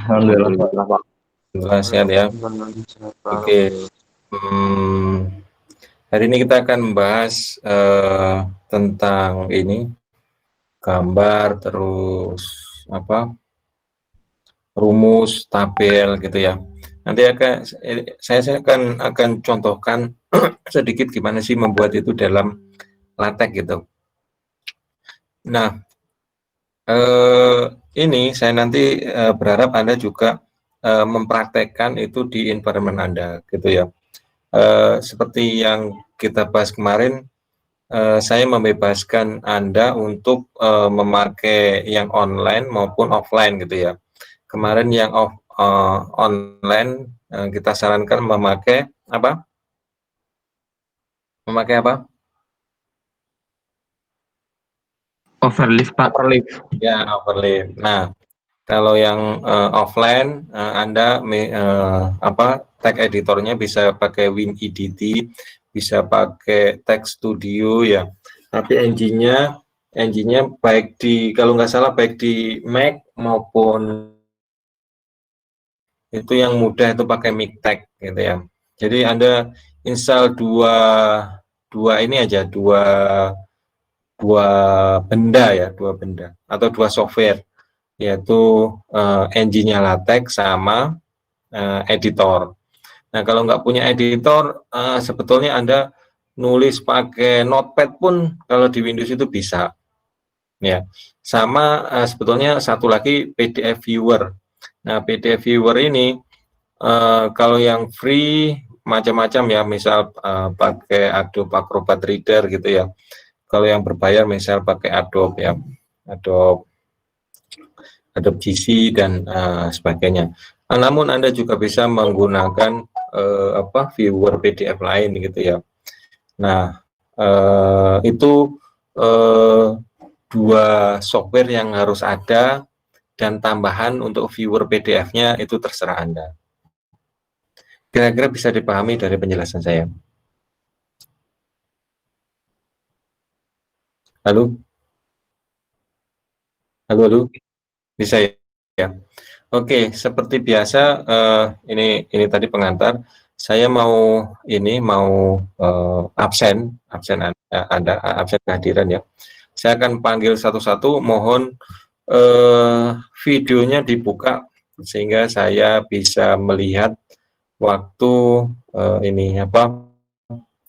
Alhamdulillah, Pak. Alhamdulillah sehat ya. Oke, hari ini kita akan membahas tentang ini gambar, terus apa rumus, tabel gitu ya. Nanti saya akan contohkan sedikit gimana sih membuat itu dalam LaTeX gitu. Nah, ini saya nanti berharap Anda juga mempraktekkan itu di environment Anda gitu ya. Seperti yang kita bahas kemarin, saya membebaskan Anda untuk memakai yang online maupun offline gitu ya. Kemarin yang online kita sarankan memakai apa? Memakai apa? Overlift, Pak. Overlift. Ya, overlift. Nah, kalau yang offline, Anda tag editornya bisa pakai WinEDT, bisa pakai Text Studio ya. Tapi engine-nya baik kalau nggak salah baik di Mac maupun itu yang mudah itu pakai MikTeX gitu ya. Jadi Anda install dua ini aja, dua dua benda atau dua software, yaitu engine-nya LaTeX sama editor. Nah, kalau nggak punya editor, sebetulnya Anda nulis pakai Notepad pun kalau di Windows itu bisa. Ya, sama sebetulnya satu lagi PDF Viewer. Nah, PDF Viewer ini kalau yang free macam-macam ya, misal pakai Adobe Acrobat Reader gitu ya. Kalau yang berbayar misal pakai Adobe ya, Adobe GC dan sebagainya. Namun Anda juga bisa menggunakan viewer PDF lain gitu ya. Nah, itu dua software yang harus ada, dan tambahan untuk viewer PDF-nya itu terserah Anda. Kira-kira bisa dipahami dari penjelasan saya. Halo? Halo? Bisa ya? Oke, seperti biasa, ini tadi pengantar. Saya mau absen absen kehadiran ya. Saya akan panggil satu-satu. Mohon videonya dibuka sehingga saya bisa melihat waktu ini apa.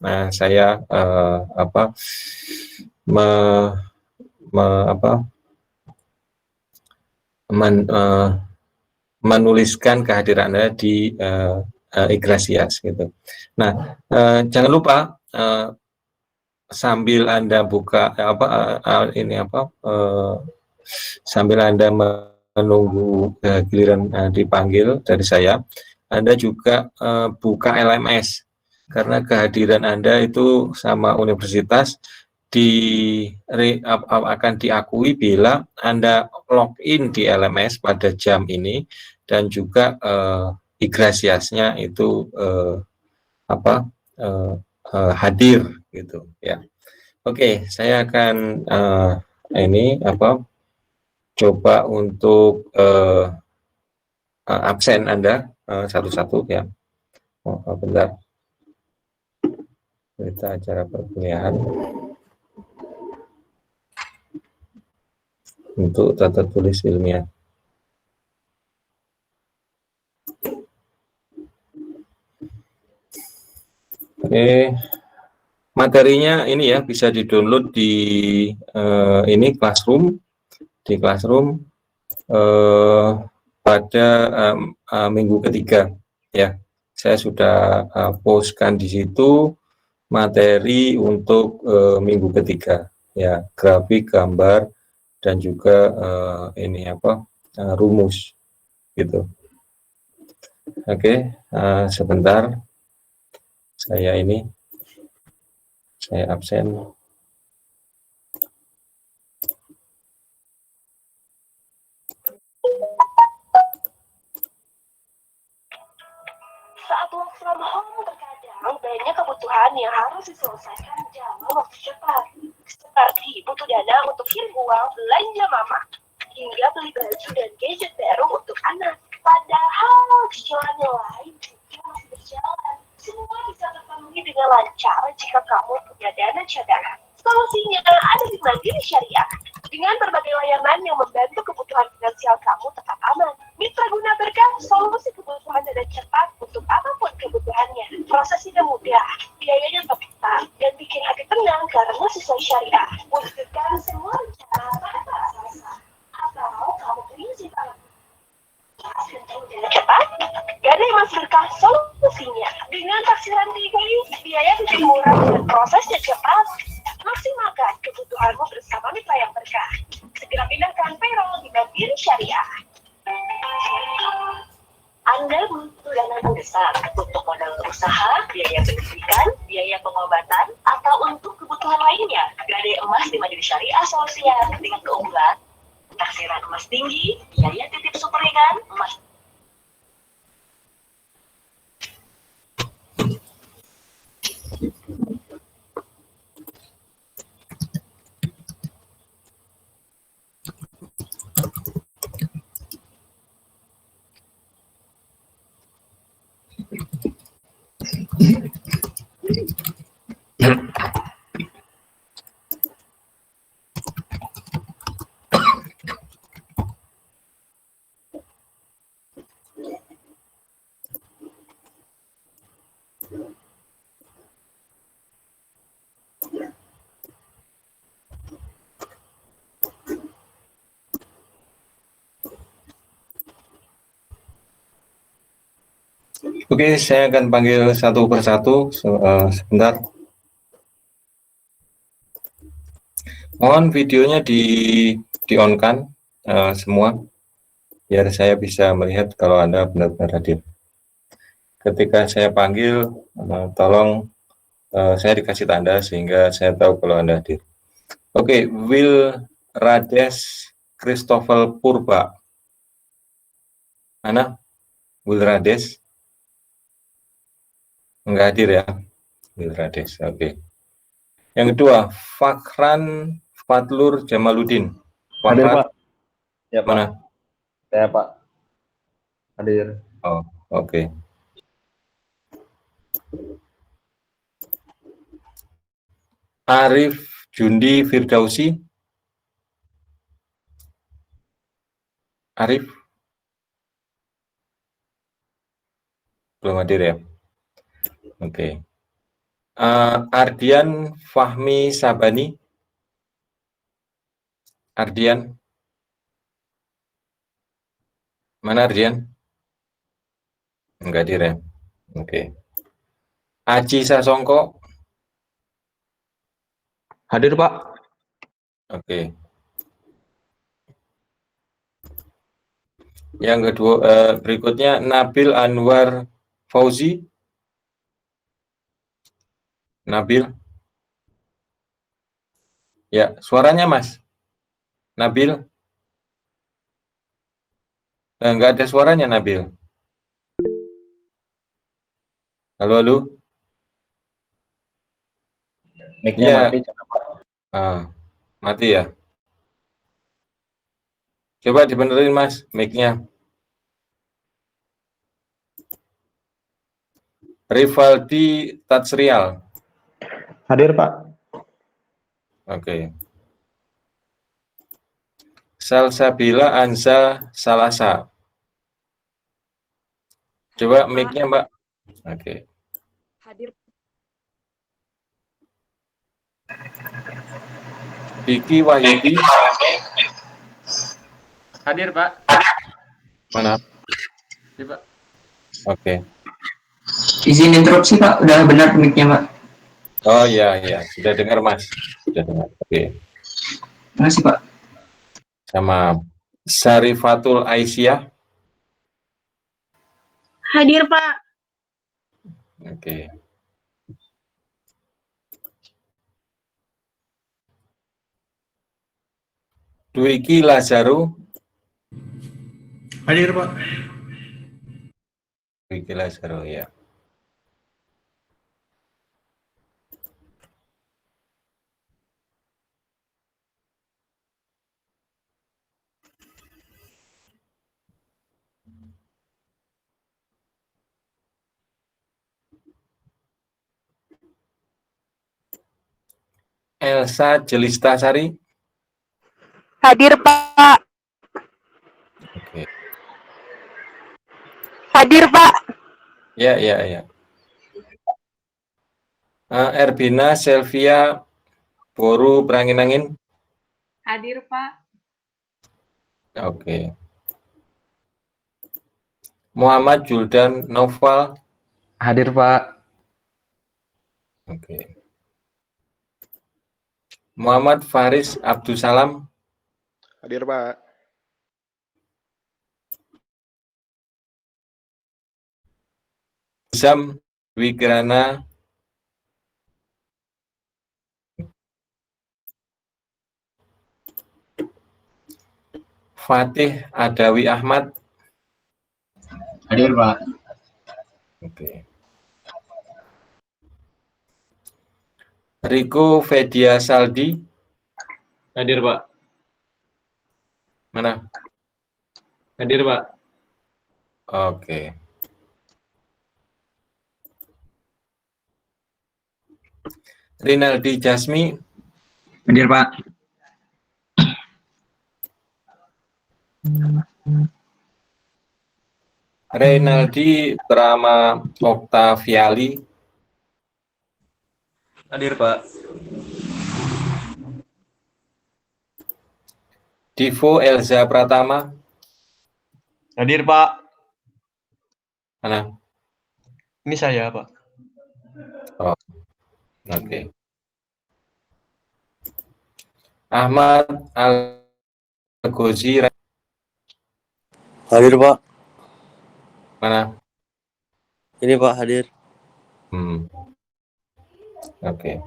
Nah, saya me, me, apa, men, menuliskan kehadiran Anda di Iglesias gitu. Nah, jangan lupa sambil Anda buka sambil Anda menunggu giliran dipanggil dari saya, Anda juga buka LMS, karena kehadiran Anda itu sama universitas akan diakui bila Anda login di LMS pada jam ini, dan juga Iglesiasnya itu hadir gitu ya. Oke, saya akan coba untuk absen Anda satu-satu ya. Bentar. Berita acara perkuliahan untuk tata tulis ilmiah. Oke, materinya ini ya bisa di-download di ini Classroom, pada minggu ketiga ya. Saya sudah postkan di situ materi untuk minggu ketiga ya, grafik, gambar, dan juga rumus gitu. Oke, sebentar saya absen. Saat work from home, terkadang banyak kebutuhan yang harus diselesaikan dalam waktu cepat. Seperti butuh dana untuk kirim uang belanja mama, hingga beli baju dan gadget baru untuk anak. kamu punya dana cadangan. Solusinya ada di Mandiri Syariah. Dengan berbagai layanan yang membantu kebutuhan finansial kamu tetap aman. Mitra Guna Berkah, solusi kebutuhan dana cepat untuk apapun kebutuhannya. Prosesnya mudah, biayanya tepat, dan bikin hati tenang karena sesuai syariah. Wujudkan semua rencana tanpa rasa. Atau kamu prinsip dana cepat, Gadai Mas Berkah solusinya. Dengan taksiran tinggi, biaya lebih murah dan prosesnya cepat. Maksimalkan kebutuhanmu bersama mitra yang berkah. Segera pindahkan payroll di Mandiri Syariah. Anda butuh dana besar untuk modal usaha, biaya pendidikan, biaya pengobatan, atau untuk kebutuhan lainnya. Gadai emas di Mandiri Syariah solusinya dengan keunggulan taksiran emas tinggi, biaya titip super ringan, emas. Oke, saya akan panggil satu persatu. Sebentar. Mohon videonya di-on-kan semua, biar saya bisa melihat kalau Anda benar-benar hadir. Ketika saya panggil, tolong saya dikasih tanda sehingga saya tahu kalau Anda hadir. Oke, Will Rades Christopher Purba. Mana? Will Rades? Enggak hadir ya? Will Rades, oke. Yang kedua, Fakran Fatlur Jamaluddin. Hadir, Fakran, Pak. Ya, Pak. mana? Saya, Pak. Hadir. Oh, oke. Arif Jundi Firdausi. Arif? Belum hadir ya? Oke. Ardian Fahmi Sabani. Ardian? Mana Ardian? Enggak hadir ya? Oke. Aji Sasongko. Hadir, Pak. Oke. Yang kedua, berikutnya Nabil Anwar Fauzi. Nabil. Ya, suaranya Mas. Nabil. Enggak ada suaranya Nabil. Halo, halo. Mic-nya Iya. mati, Pak. Mati ya. Coba dibenerin Mas, mic-nya. Rivaldi Tatsrial. Hadir, Pak. Oke. Salsabila Anza Salasa. Coba mic-nya Mbak. Oke. Hadir. Diki Wahyudi. Hadir, Pak. Mana? Coba. Oke. Izin interupsi Pak, udah benar mic-nya Pak. Oh iya, iya. Sudah dengar Mas. Sudah dengar. Oke. Terima kasih Pak. Sama Syarifatul Aisyah. Hadir, Pak. Oke. Dwiki Lazaru. Hadir, Pak. Dwiki Lazaru ya. Elsa Jelistasari. Hadir, Pak. Oke. Hadir, Pak. Ya. Erbina Selvia Boru Berangin-angin. Hadir, Pak. Oke. Muhammad Juldan Noval. Hadir, Pak. Oke. Muhammad Faris Abdussalam. Hadir, Pak. Zam Wigrana. Fatih Adawi Ahmad. Hadir, Pak. Oke. Riko Fedia Saldi. Hadir, Pak. Mana? Hadir, Pak. Oke. Rinaldi Jasmi. Hadir, Pak. Reynaldi Brahma Oktaviali. Hadir, Pak. Divo Elza Pratama. Hadir, Pak. Mana? Ini saya, Pak. Oke. Ahmad Al-Ghozi. Hadir, Pak. Mana? Ini, Pak, hadir. Oke.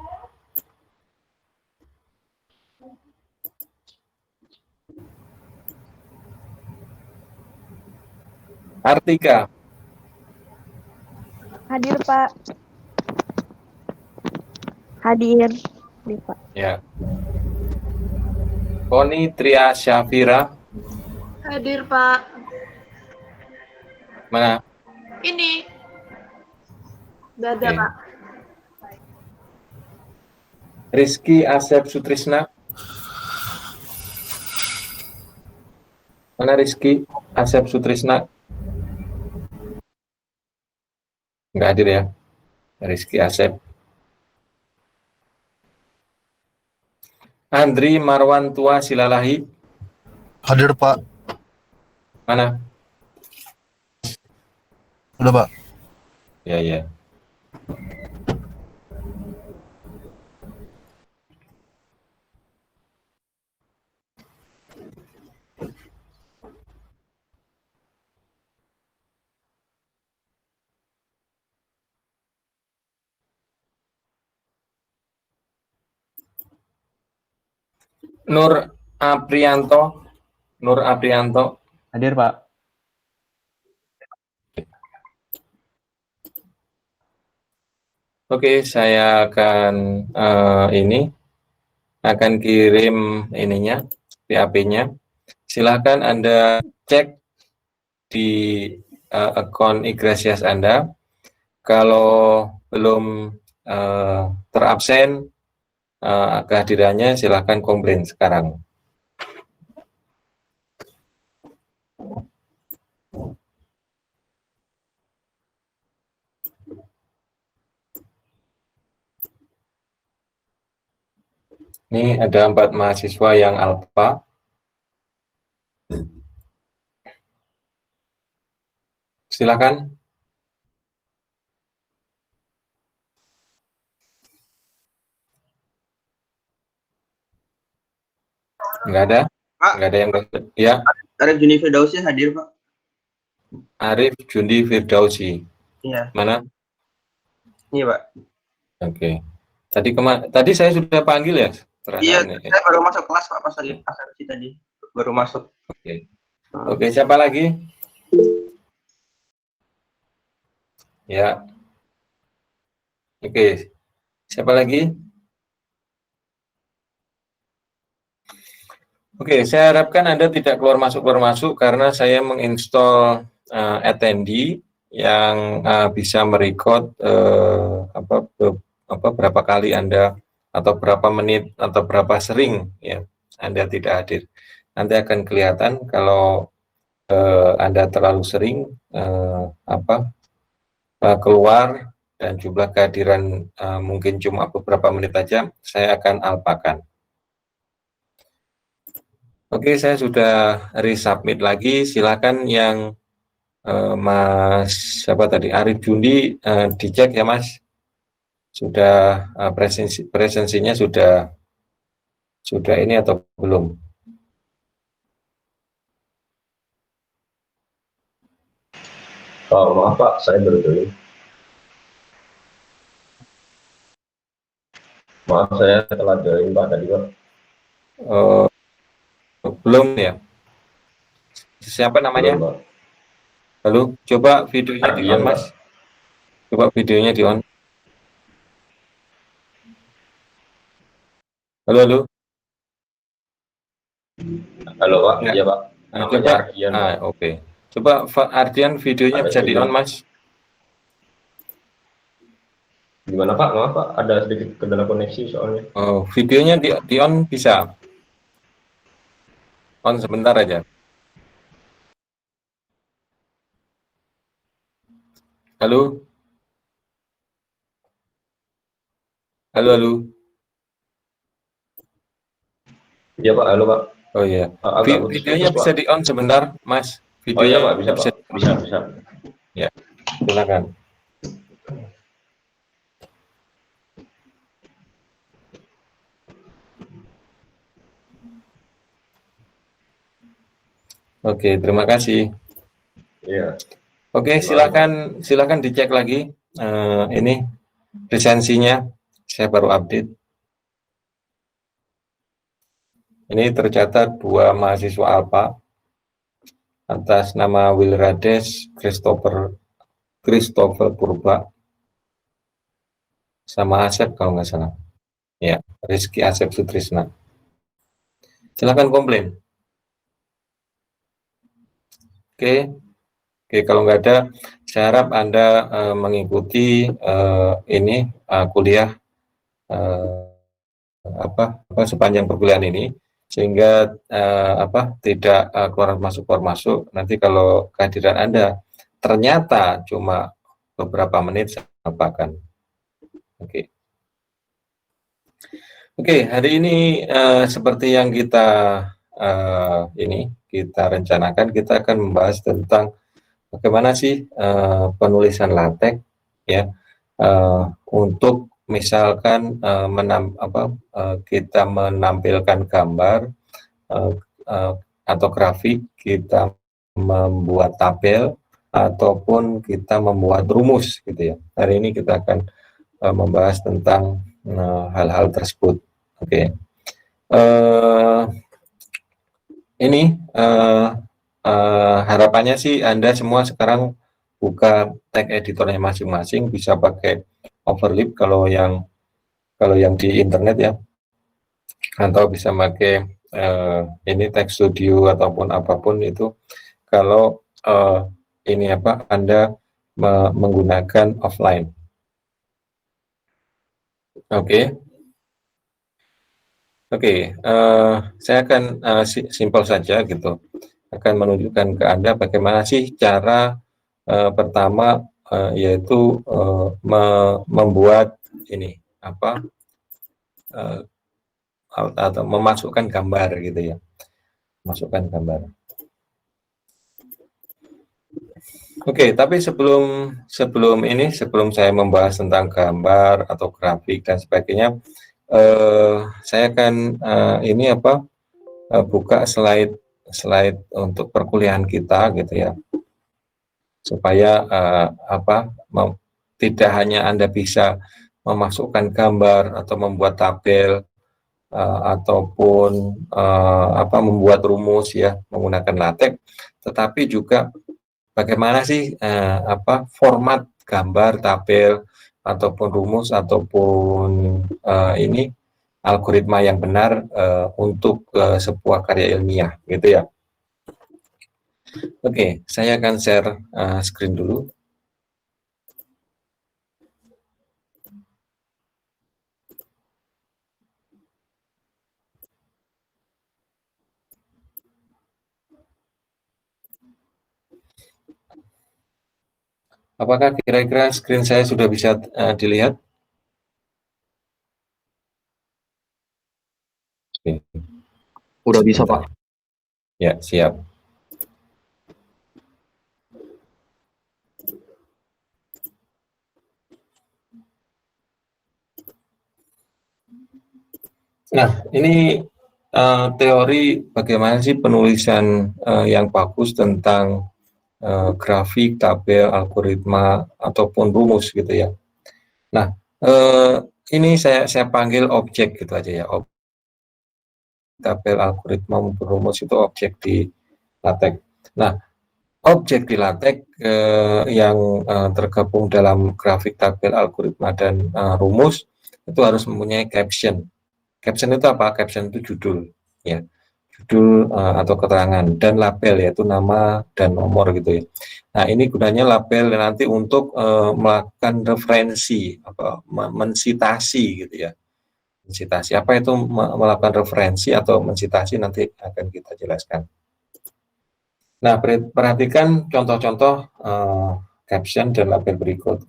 Artika. Hadir, Pak. Hadir. Hadir, Pak. Ya. Poni Tria Syafira. Hadir, Pak. Mana? Ini. Udah ada, Oke. Pak. Rizky Asep Sutrisna. Mana Rizky Asep Sutrisna? Nggak hadir ya, Rizky Asep. Andri Marwan Tua Silalahi. Hadir, Pak. Mana? Udah, Pak. Ya. Nur Aprianto. Hadir, Pak. Oke, saya akan akan kirim ininya, PAP-nya. Silahkan Anda cek di akun Igrasias Anda. Kalau belum terabsen kehadirannya, silahkan komplain sekarang. Ini ada 4 mahasiswa yang alpha. Silakan. Enggak ada? Pak. Enggak ada yang ya. Arif Juni Firdausi hadir, Pak. Arif Jundi Firdausi. Iya. Mana? Iya, Pak. Oke. Tadi saya sudah panggil ya? Iya, saya baru masuk kelas, Pak, pas lagi asal tadi. Baru masuk. Oke, siapa lagi? Ya. Oke. Siapa lagi? Oke, saya harapkan Anda tidak keluar masuk karena saya menginstall attendee yang bisa merecord berapa kali Anda atau berapa menit atau berapa sering ya Anda tidak hadir. Nanti akan kelihatan kalau Anda terlalu sering keluar dan jumlah kehadiran mungkin cuma beberapa menit saja, saya akan alpakan. Oke, saya sudah resubmit lagi. Silakan yang Mas siapa tadi, Arif Jundi, dicek ya Mas. Sudah presensinya sudah ini atau belum? Oh, maaf Pak, saya baru join. Maaf, saya telah join Pak tadi Pak. Belum ya? Siapa namanya? Belum, Pak. Halo, coba videonya di on, Mas. Coba videonya di on. Halo, halo. Halo Pak, Enggak. iya Pak. Coba, Ardian, Pak. oke. Coba Ardian videonya bisa di on, Mas. Gimana Pak? Maaf Pak, ada sedikit kendala koneksi soalnya. Oh, videonya di on bisa. On sebentar aja. Halo. Halo, halo. Iya Pak, halo Pak. Oh iya. Videonya bisa di on sebentar, Mas. Oh iya Pak, bisa Videonya Pak. Bisa. Ya, silakan. Oke, terima kasih. Iya. Oke, silakan dicek lagi. Ini presensinya, saya baru update. Ini tercatat 2 mahasiswa Alpha atas nama Wilrades Christopher Purba sama Asep kalau nggak salah. Ya, Rizky Asep Sutrisna. Silakan komplain. Oke, kalau nggak ada, saya harap Anda mengikuti ini kuliah sepanjang perkuliahan ini, sehingga tidak keluar masuk. Nanti kalau kehadiran Anda ternyata cuma beberapa menit, saya apakan. Oke, hari ini seperti yang kita rencanakan, kita akan membahas tentang bagaimana sih penulisan LaTeX ya, untuk misalkan kita menampilkan gambar atau grafik, kita membuat tabel ataupun kita membuat rumus gitu ya. Hari ini kita akan membahas tentang hal-hal tersebut. Oke. Ini harapannya sih Anda semua sekarang buka tag editornya masing-masing, bisa pakai Overleaf kalau yang di internet ya, atau bisa pakai ini Text Studio ataupun apapun itu kalau Anda menggunakan offline. Oke, saya akan simpel saja gitu, akan menunjukkan ke Anda bagaimana sih cara pertama, yaitu membuat ini atau memasukkan gambar gitu ya, masukkan gambar. Oke, tapi sebelum saya membahas tentang gambar atau grafik dan sebagainya, saya akan buka slide untuk perkuliahan kita gitu ya, supaya tidak hanya Anda bisa memasukkan gambar atau membuat tabel ataupun membuat rumus ya menggunakan LaTeX, tetapi juga bagaimana sih format gambar, tabel ataupun rumus ataupun algoritma yang benar untuk sebuah karya ilmiah gitu ya. Oke, saya akan share screen dulu. Apakah kira-kira screen saya sudah bisa dilihat? Oke. Udah bisa, Sebentar. Pak. Ya, siap. Nah, ini teori bagaimana sih penulisan yang bagus tentang grafik, tabel, algoritma, ataupun rumus gitu ya. Nah, ini saya panggil objek gitu aja ya. Tabel, algoritma, maupun rumus itu objek di LaTeX. Nah, objek di LaTeX yang tergabung dalam grafik, tabel, algoritma, dan rumus itu harus mempunyai caption. Caption itu apa? Caption itu judul, ya, judul atau keterangan, dan label yaitu nama dan nomor gitu ya. Nah, ini gunanya label nanti untuk melakukan referensi, apa, mensitasi gitu ya. Mensitasi apa itu melakukan referensi atau mensitasi nanti akan kita jelaskan. Nah, perhatikan contoh-contoh caption dan label berikut.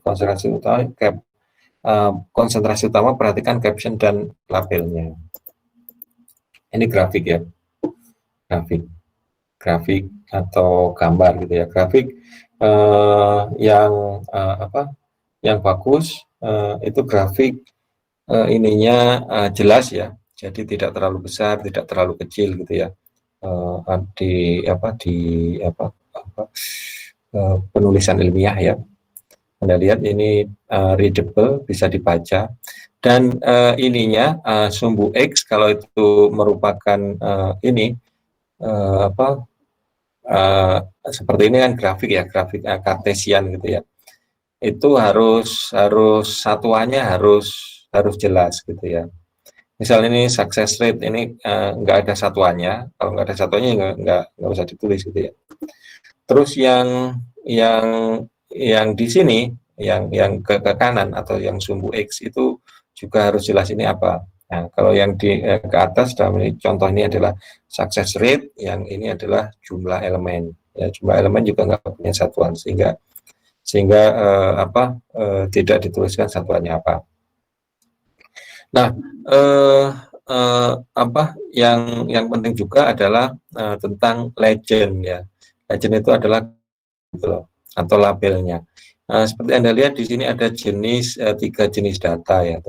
Konsentrasi utama perhatikan caption dan labelnya. Ini grafik ya, grafik atau gambar gitu ya. Grafik yang bagus itu grafik ininya jelas ya, jadi tidak terlalu besar, tidak terlalu kecil gitu ya. Penulisan ilmiah ya. Anda lihat ini readable, bisa dibaca, dan ininya sumbu X kalau itu merupakan seperti ini kan grafik ya, grafik kartesian gitu ya. Itu harus satuannya harus jelas gitu ya. Misal ini success rate ini nggak ada satuannya, kalau nggak ada satuannya nggak usah ditulis gitu ya. Terus yang di sini yang ke kanan atau yang sumbu X itu juga harus jelas ini apa. Nah, kalau yang ke atas dalam ini contoh ini adalah success rate, yang ini adalah jumlah elemen. Ya, jumlah elemen juga nggak punya satuan sehingga tidak dituliskan satuannya apa. Nah, yang penting juga adalah tentang legend ya. Legend itu adalah gitu loh, atau labelnya. Seperti Anda lihat di sini ada tiga jenis data ya,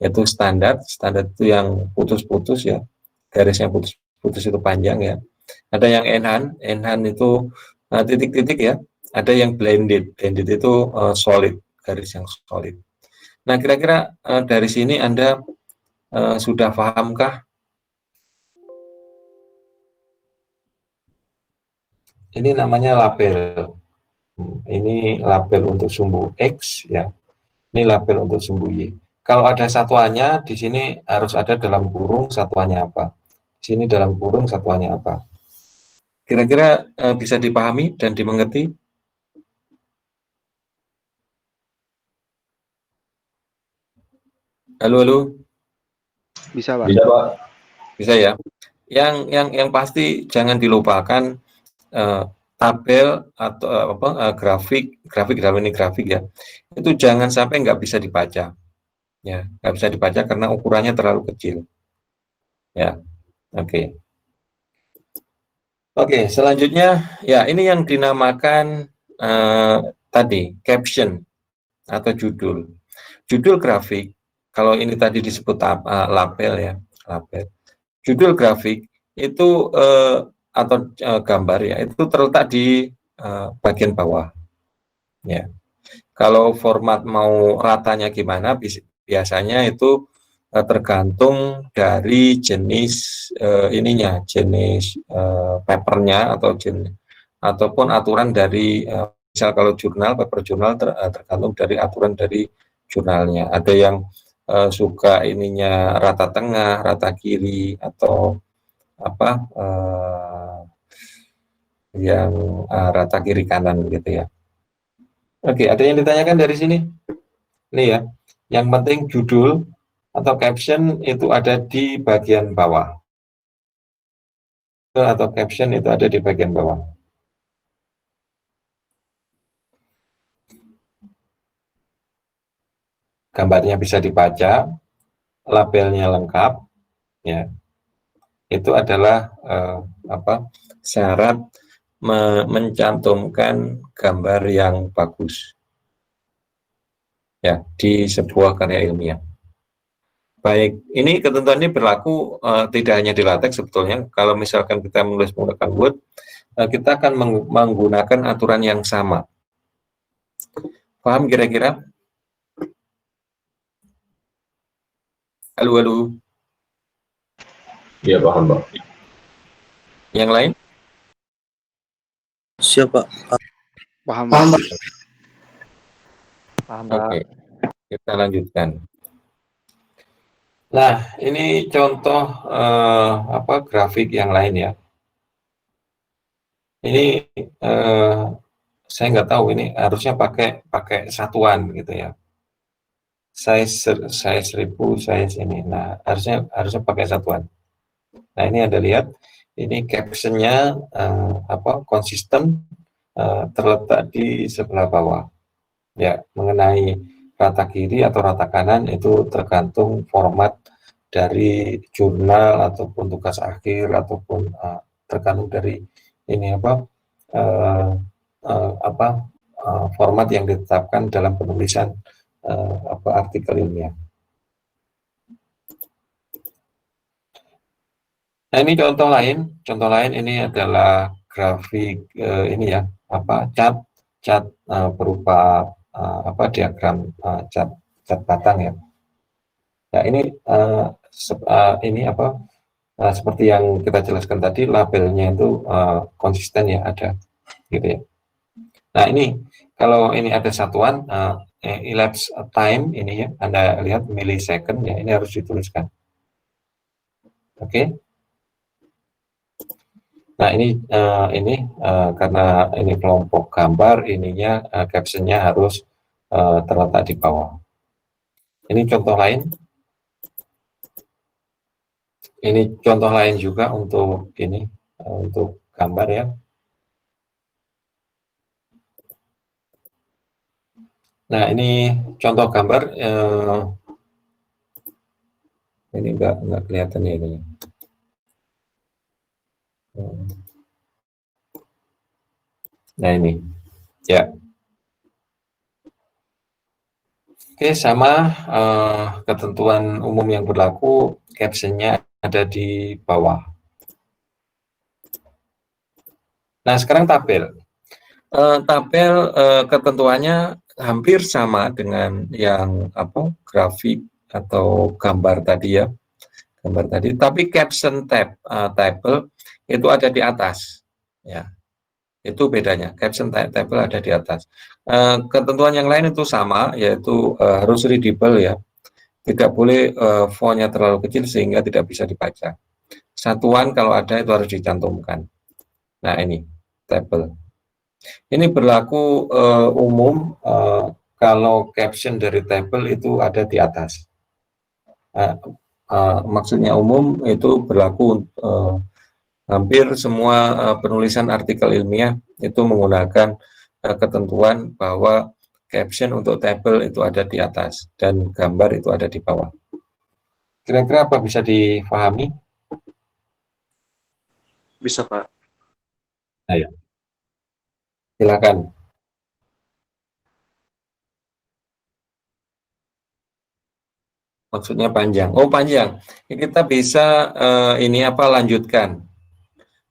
yaitu standar itu yang putus-putus ya, garis yang putus-putus itu panjang ya. Ada yang enhanced itu titik-titik ya. Ada yang blended itu solid, garis yang solid. Nah, kira-kira dari sini Anda sudah pahamkah? Ini namanya label. Ini label untuk sumbu X ya. Ini label untuk sumbu Y. Kalau ada satuannya di sini harus ada dalam kurung satuannya apa. Di sini dalam kurung satuannya apa. Kira-kira bisa dipahami dan dimengerti? Halo. Bisa, Pak. Bisa, Pak. Bisa ya. Yang pasti jangan dilupakan tabel atau grafik dalam ini grafik ya. Itu jangan sampai nggak bisa dibaca. Ya, nggak bisa dibaca karena ukurannya terlalu kecil. Ya, oke. Oke, selanjutnya ya ini yang dinamakan tadi caption atau judul. Judul grafik, kalau ini tadi disebut label ya, label. Judul grafik itu atau gambar ya, itu terletak di bagian bawah. Ya. Kalau format mau ratanya gimana, biasanya itu tergantung dari jenis jenis papernya ataupun aturan dari misal kalau paper jurnal tergantung dari aturan dari jurnalnya. Ada yang suka ininya rata tengah, rata kiri, atau yang rata kiri kanan gitu ya. Oke, ada yang ditanyakan dari sini? Ini ya, yang penting judul atau caption itu ada di bagian bawah. Atau caption itu ada di bagian bawah. gambarnya bisa dibaca, labelnya lengkap, ya, itu adalah syarat mencantumkan gambar yang bagus, ya, di sebuah karya ilmiah. Baik, ini ketentuan ini berlaku tidak hanya di LaTeX sebetulnya. Kalau misalkan kita menulis menggunakan Word, kita akan menggunakan aturan yang sama. Paham kira-kira? Halo, halo. Iya paham Pak. Yang lain? Siapa? Paham, Paham, Pak. Pak. Paham, Oke, kita lanjutkan. Nah, ini contoh grafik yang lain ya. Ini saya nggak tahu ini harusnya pakai satuan gitu ya. Size 1000, size ini. Nah, harusnya pakai satuan. Nah, ini Anda lihat, ini captionnya konsisten terletak di sebelah bawah. Ya, mengenai rata kiri atau rata kanan itu tergantung format dari jurnal ataupun tugas akhir ataupun tergantung dari ini format yang ditetapkan dalam penulisan artikel ilmiah. Nah, ini contoh lain ini adalah grafik ini ya, cat berupa diagram cat batang ya. Nah, ini seperti yang kita jelaskan tadi, labelnya itu konsisten ya, ada gitu ya. Nah, ini kalau ini ada satuan elapsed time ini ya, Anda lihat millisecond ya, ini harus dituliskan. Oke. Nah, ini karena ini kelompok gambar, ininya captionnya harus terletak di bawah. Ini contoh lain. Ini contoh lain juga untuk ini untuk gambar ya. Nah, ini contoh gambar. Ini enggak kelihatan ya ini. Nah, ini ya. Oke, sama ketentuan umum yang berlaku, captionnya ada di bawah. Nah, sekarang tabel. Tabel ketentuannya hampir sama dengan yang grafik atau gambar tadi ya, tapi caption table itu ada di atas, ya. Itu bedanya, caption table ada di atas. Ketentuan yang lain itu sama, yaitu harus readable ya, tidak boleh fontnya terlalu kecil sehingga tidak bisa dibaca. Satuan kalau ada itu harus dicantumkan. Nah, ini table. Ini berlaku umum kalau caption dari table itu ada di atas. Maksudnya umum itu berlaku hampir semua penulisan artikel ilmiah itu menggunakan ketentuan bahwa caption untuk table itu ada di atas dan gambar itu ada di bawah. Kira-kira apa bisa dipahami? Bisa, Pak. Ayo. Silakan. Maksudnya panjang. Oh, panjang. Kita bisa lanjutkan.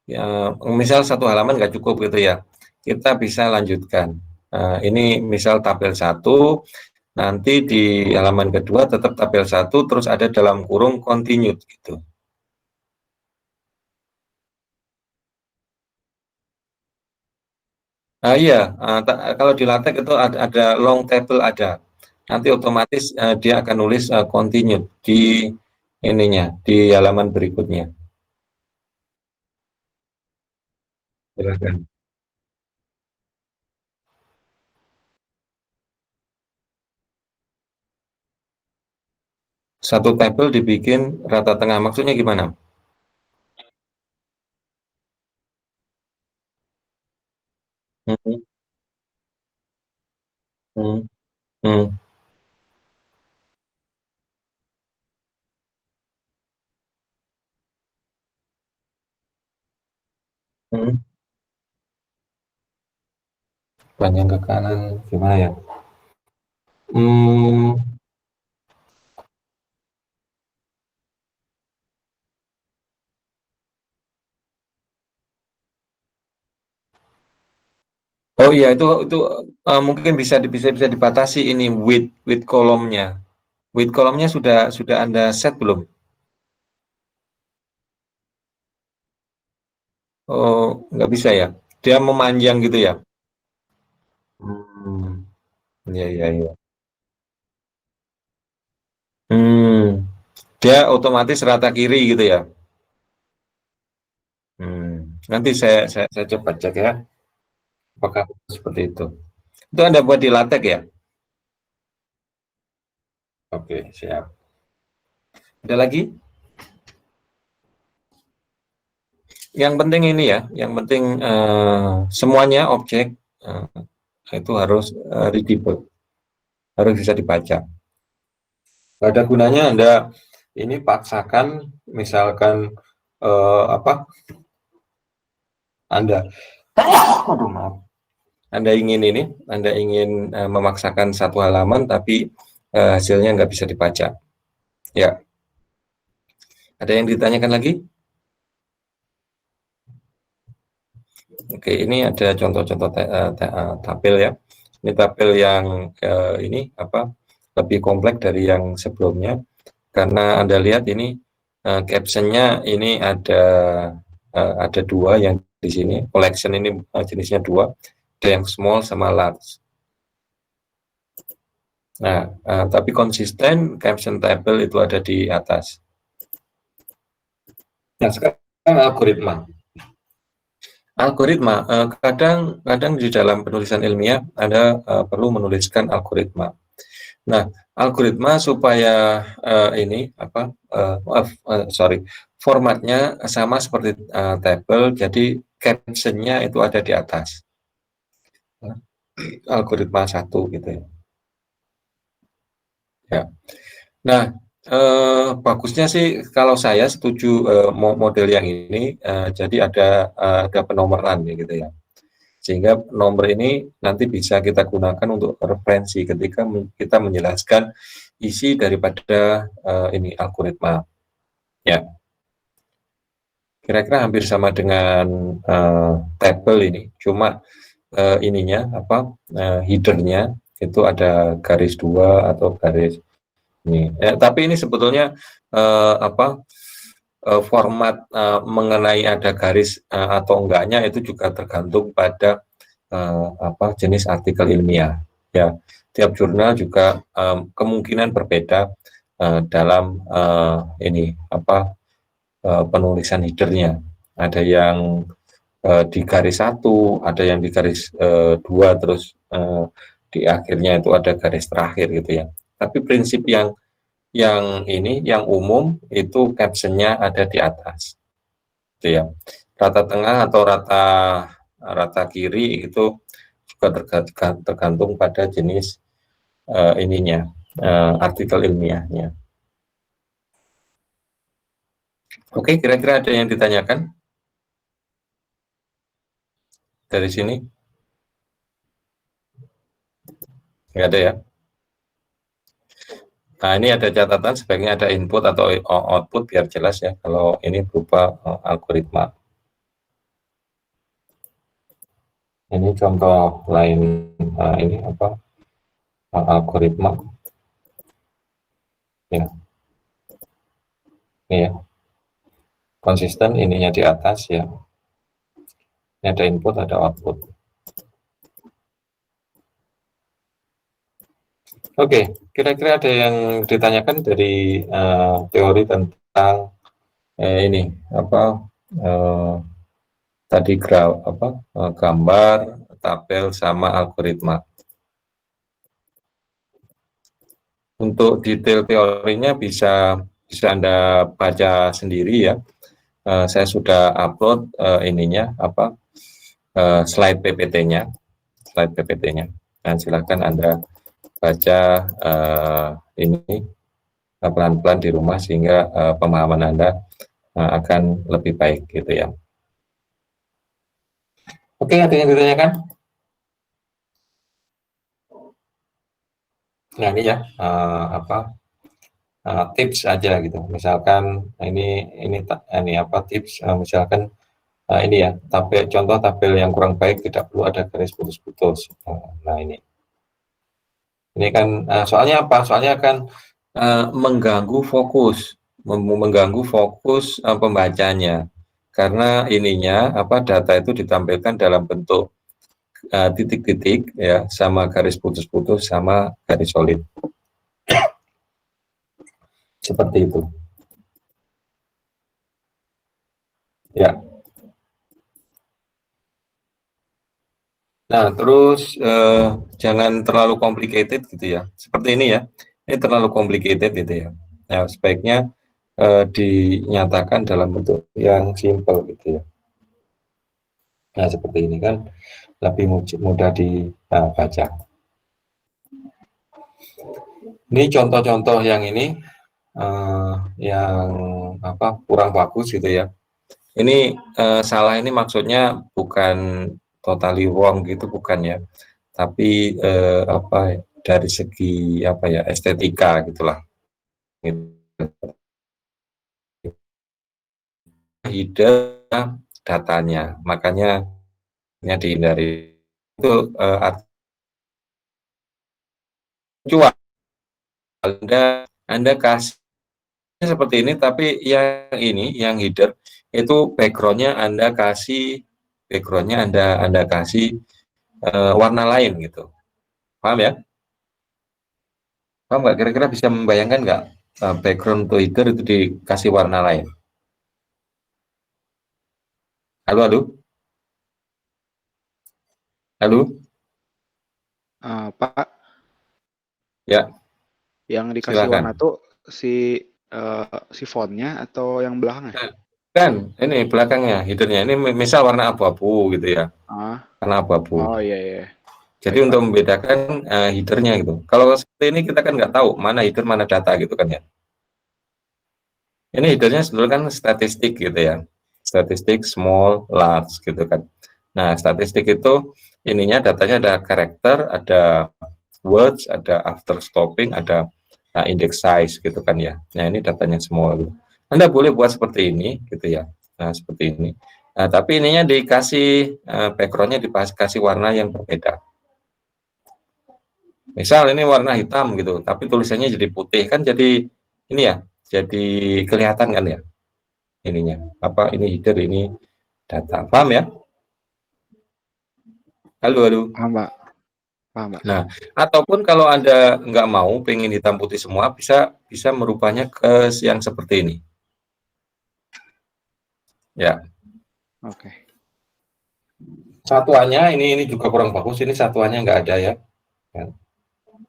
Ya, misal satu halaman nggak cukup gitu ya. Kita bisa lanjutkan. Ini misal tabel 1, nanti di halaman kedua tetap tabel 1, terus ada dalam kurung continued gitu. Iya, kalau di LaTeX itu ada long table ada. Nanti otomatis dia akan nulis continued di ininya, di halaman berikutnya. Silakan. Satu tabel dibikin rata tengah, maksudnya gimana? Hmm, hmm, hmm. Panjang ke kanan gimana ya? Hmm, oh iya itu mungkin bisa dibatasi ini width kolomnya. Width kolomnya sudah Anda set belum? Oh, nggak bisa ya. Dia memanjang gitu ya. Hmm, iya iya iya. Hmm, dia otomatis rata kiri gitu ya. Nanti saya coba cek ya, apakah seperti itu. Itu Anda buat di latek ya? Oke, siap. Ada lagi? Yang penting ini ya, yang penting semuanya objek itu harus readable, harus bisa dibaca. Nggak ada gunanya Anda ini paksakan, misalkan apa? Anda, aduh maaf, Anda ingin memaksakan satu halaman, tapi hasilnya nggak bisa dibaca. Ya, ada yang ditanyakan lagi? Oke, ini ada contoh-contoh tabel ya. Ini tabel yang ini apa lebih kompleks dari yang sebelumnya, karena Anda lihat ini captionnya ini ada dua yang di sini. Collection ini jenisnya dua, ada yang small sama large. Nah, tapi konsisten caption table itu ada di atas. Nah, sekarang algoritma. Kadang di dalam penulisan ilmiah Anda perlu menuliskan algoritma. Nah, algoritma supaya ini apa formatnya sama seperti tabel, jadi captionnya itu ada di atas. Algoritma 1 gitu ya. Ya. Nah, bagusnya sih kalau saya setuju model yang ini, jadi ada penomoran gitu ya. Sehingga nomor ini nanti bisa kita gunakan untuk referensi ketika kita menjelaskan isi daripada ini algoritma. Ya, kira-kira hampir sama dengan tabel ini, cuma ininya apa headernya itu ada garis 2 atau garis ini. Tapi ini sebetulnya format mengenai ada garis atau enggaknya itu juga tergantung pada jenis artikel ilmiah. Ya, tiap jurnal juga kemungkinan berbeda dalam ini penulisan headernya. Ada yang di garis 1, ada yang di garis 2, terus di akhirnya itu ada garis terakhir gitu ya. Tapi prinsip yang umum itu captionnya ada di atas, gitu ya. Rata tengah atau rata kiri itu juga tergantung pada jenis ininya artikel ilmiahnya. Oke, kira-kira ada yang ditanyakan dari sini? Nggak ada ya? Nah, ini ada catatan, sebaiknya ada input atau output biar jelas ya kalau ini berupa algoritma. Ini contoh lain ini apa algoritma. Ya. Ini ya. Konsisten ininya di atas ya. Ini ada input, ada output. Oke, kira-kira ada yang ditanyakan dari teori tentang ini apa tadi gambar, tabel sama algoritma. Untuk detail teorinya bisa Anda baca sendiri ya. Saya sudah upload ininya slide PPT-nya, dan silakan Anda baca ini pelan-pelan di rumah sehingga pemahaman Anda akan lebih baik gitu ya. Oke, ada yang ditanyakan? Nah ini ya tips aja gitu. Misalkan ini apa tips misalkan ini ya contoh tabel yang kurang baik tidak perlu ada garis putus-putus. Nah ini kan soalnya apa? Soalnya kan mengganggu fokus pembacanya karena ininya data itu ditampilkan dalam bentuk titik-titik ya sama garis putus-putus sama garis solid seperti itu ya. Nah terus jangan terlalu complicated gitu ya, seperti ini ya, ini terlalu complicated gitu ya. Nah sebaiknya dinyatakan dalam bentuk yang simple gitu ya. Nah seperti ini kan lebih mudah dibaca. Ini contoh-contoh yang ini yang kurang bagus gitu ya. Ini salah ini maksudnya bukan totally wrong gitu, bukan ya, tapi dari segi estetika gitulah. Ide datanya, makanya dihindari itu cuan Anda kasih seperti ini, tapi yang header itu backgroundnya Anda kasih warna lain gitu, paham ya? Paham nggak? Kira-kira bisa membayangkan nggak background to header itu dikasih warna lain? Halo. Pak, Ya. yang dikasih Silakan. warna tuh si fontnya atau yang belakangnya? Kan ini belakangnya headernya ini misal warna abu-abu gitu ya, warna abu-abu. Oh iya. Jadi untuk membedakan headernya gitu. Kalau seperti ini kita kan nggak tahu mana header mana data gitu kan ya. Ini headernya sebetulnya kan statistik gitu ya, statistik small large gitu kan. Nah statistik itu ininya datanya ada karakter, ada words, ada after stopping, ada index size gitu kan ya. Nah ini datanya semua gitu. Anda boleh buat seperti ini gitu ya. Nah seperti ini. Nah tapi ininya dikasih backgroundnya dikasih warna yang berbeda. Misal ini warna hitam gitu, tapi tulisannya jadi putih kan, jadi ini ya, jadi kelihatan kan ya ininya. Ini header, ini data. Paham ya? Halo. Paham, Pak. Nah, ataupun kalau Anda nggak mau pengen hitam putih semua, bisa merubahnya ke yang seperti ini. Ya. Oke. Satuannya ini juga kurang bagus, ini satuannya nggak ada ya.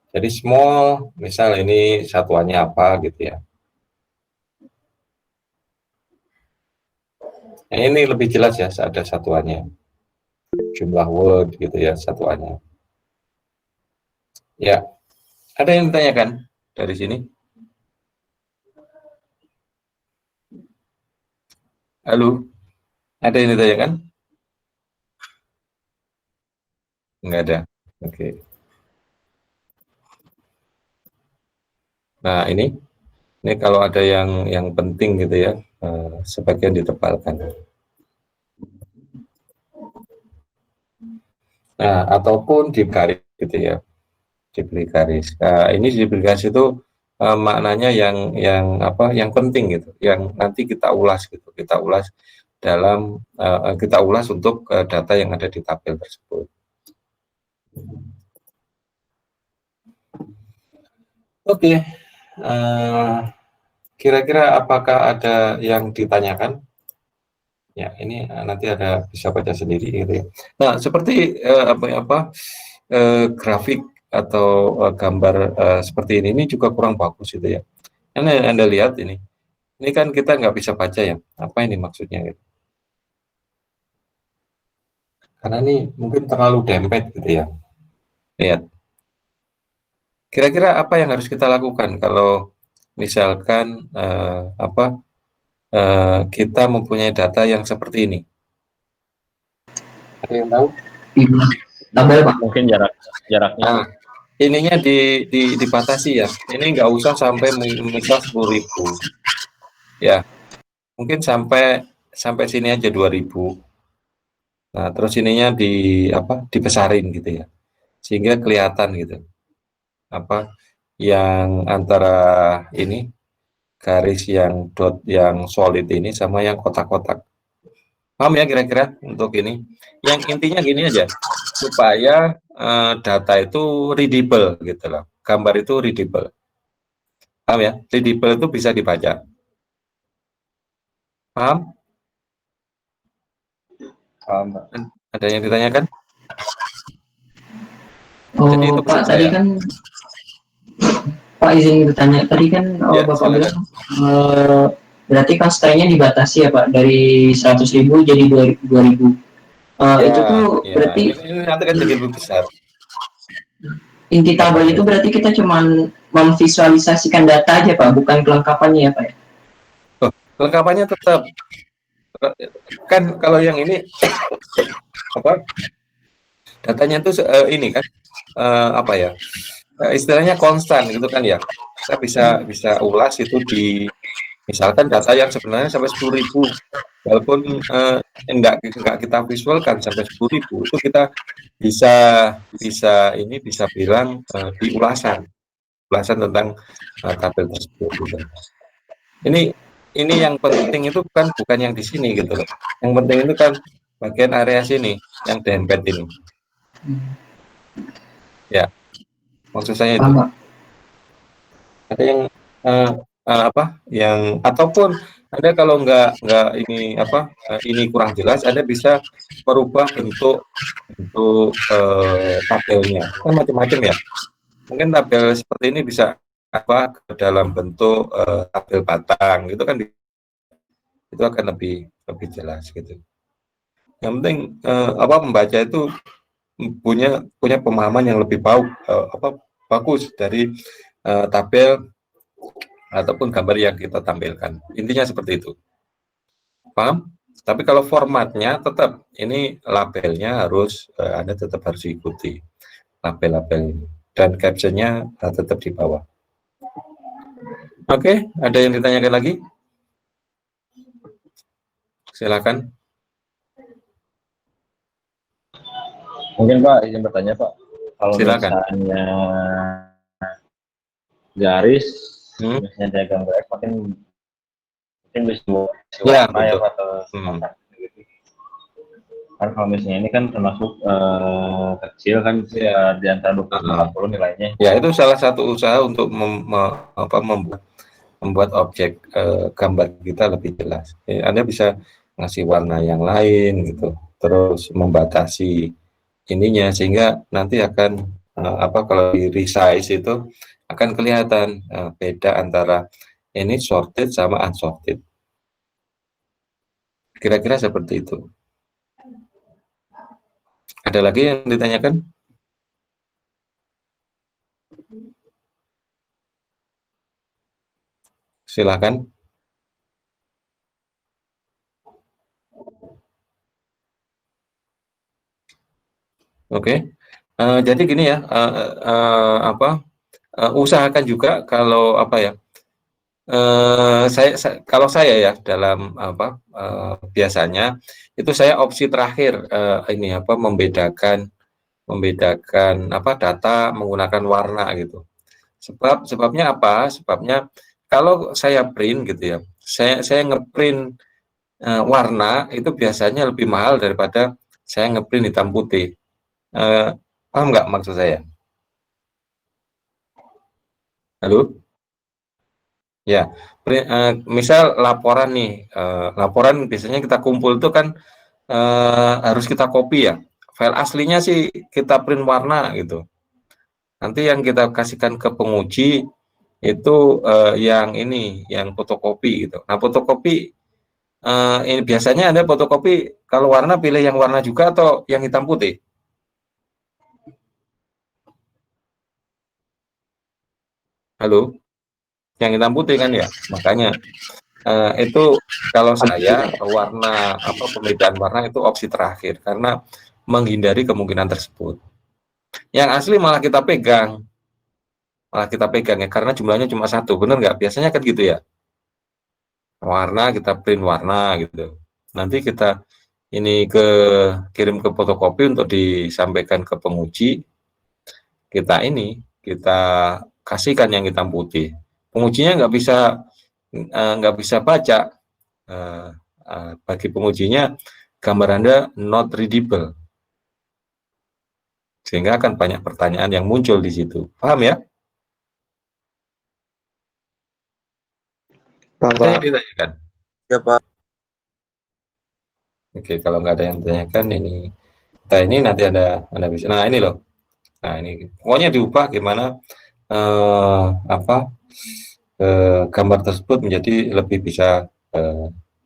Jadi small, misal ini satuannya apa gitu ya. Nah, ini lebih jelas ya, ada satuannya. Jumlah word gitu ya, satuannya. Ya, ada yang ditanyakan dari sini? Halo, ada yang ditanyakan? Enggak ada. Oke. Nah, ini kalau ada yang penting gitu ya, sebagian ditebalkan. Nah, ataupun diberi garis gitu ya, diberi garis. Nah, ini diberi garis itu maknanya yang penting gitu, yang nanti kita ulas gitu, kita ulas untuk data yang ada di tabel tersebut. Oke, kira-kira apakah ada yang ditanyakan? Ya, ini nanti ada bisa baca sendiri gitu ya. Nah, seperti grafik atau gambar seperti ini juga kurang bagus gitu ya. Anda lihat ini kan kita nggak bisa baca ya, apa ini maksudnya gitu. Karena ini mungkin terlalu dempet gitu ya. Lihat. Kira-kira apa yang harus kita lakukan kalau misalkan kita mempunyai data yang seperti ini? Ada yang tahu? Tabel, Pak. Mungkin jaraknya. ininya dibatasi ya. Ini nggak usah sampai misal 10.000. Ya, mungkin sampai sini aja 2.000. Nah, terus ininya dibesarin gitu ya. Sehingga kelihatan gitu. Apa yang antara ini garis yang dot yang solid ini sama yang kotak-kotak. Paham ya kira-kira untuk ini? Yang intinya gini aja, supaya data itu readable gitu loh. Gambar itu readable. Paham ya? Readable itu bisa dibaca. Paham? Paham, Pak. Ada yang ditanyakan? Oh, Jadi itu Pak, pesan tadi saya. kan Pak izin bertanya, tadi kan Ya, Bapak silakan. bilang berarti constraint-nya dibatasi ya Pak, dari 100.000 jadi 2.000. Itu tuh Ya, berarti ini nanti kan jadi lebih besar. inti tabel itu berarti kita cuman memvisualisasikan data aja Pak, bukan kelengkapannya ya Pak ya? Kelengkapannya tetap kan kalau yang ini apa datanya itu ini kan apa ya istilahnya konstan gitu kan ya, kita bisa ulas itu di misalkan data yang sebenarnya sampai 10.000 walaupun enggak kita visualkan sampai 10.000 itu kita bisa bilang di ulasan tentang tabel tersebut gitu. Ini yang penting itu bukan yang di sini gitu loh. Yang penting itu kan bagian area sini yang dempet ini. Ya, maksud saya itu. Pak. Ada yang yang ataupun Anda kalau nggak ini ini kurang jelas, Anda bisa merubah bentuk tabelnya. Kan macam-macam ya. Mungkin tabel seperti ini bisa ke dalam bentuk tabel batang gitu kan, itu akan lebih jelas gitu. Yang penting membaca itu punya pemahaman yang lebih bagus dari tabel ataupun gambar yang kita tampilkan. Intinya seperti itu. Paham? Tapi kalau formatnya tetap ini labelnya harus Anda tetap harus ikuti label-label ini dan captionnya tetap di bawah. Oke, ada yang ditanyakan lagi? Silakan. Mungkin Pak izin bertanya Pak, kalau Silakan. misalnya garis, misalnya diagram garis mungkin bisa ya, warna ya Pak, atau gitu. Kan kalau misalnya ini kan termasuk kecil kan di antara 20-40 nilainya. Ya, itu salah satu usaha untuk membuat objek gambar kita lebih jelas. Anda bisa ngasih warna yang lain gitu, terus membatasi ininya sehingga nanti akan kalau di resize itu akan kelihatan beda antara ini sorted sama unsorted. Kira-kira seperti itu. Ada lagi yang ditanyakan? Silakan. Oke. Jadi gini ya, usahakan juga kalau kalau saya ya dalam biasanya itu saya opsi terakhir ini membedakan data menggunakan warna gitu. Sebabnya apa? Sebabnya kalau saya print gitu ya, saya ngeprint warna itu biasanya lebih mahal daripada saya ngeprint hitam putih. Paham nggak maksud saya? Halo? Ya, misal laporan nih, laporan biasanya kita kumpul itu kan harus kita copy ya. File aslinya sih kita print warna gitu. Nanti yang kita kasihkan ke penguji itu yang fotokopi gitu. Nah, fotokopi ini biasanya Anda fotokopi kalau warna pilih yang warna juga atau yang hitam putih? Halo? Yang hitam putih kan ya, makanya itu kalau saya warna pembedaan warna itu opsi terakhir karena menghindari kemungkinan tersebut. Yang asli malah kita pegang malah kita pegang ya, karena jumlahnya cuma satu, benar nggak? Biasanya kan gitu ya. Warna kita print warna gitu. Nanti kita ini kirim ke fotokopi untuk disampaikan ke penguji. Kita kasihkan yang hitam putih. Pengujinya nggak bisa baca. Bagi pengujinya gambar Anda not readable. Sehingga akan banyak pertanyaan yang muncul di situ. Paham ya? Ada yang ditanyakan? Ya, Pak. Oke, kalau nggak ada yang ditanyakan ini. Nah, ini nanti Anda bisa. Nah, ini loh. Nah, ini pokoknya diubah gimana gambar tersebut menjadi lebih bisa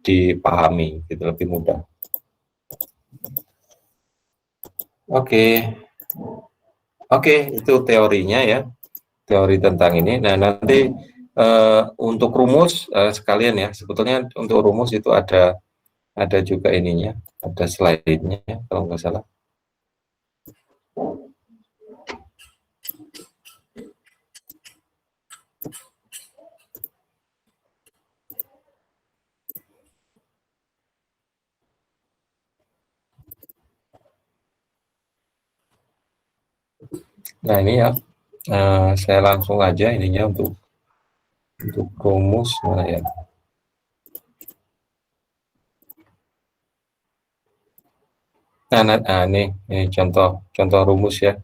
dipahami, gitu, lebih mudah. Oke, itu teorinya ya, teori tentang ini. Nah, nanti untuk rumus sekalian ya, sebetulnya untuk rumus itu ada juga ininya, ada slide-nya kalau nggak salah. Nah, ini ya, saya langsung aja ininya untuk rumus mana ya. Nah, ini contoh rumus ya.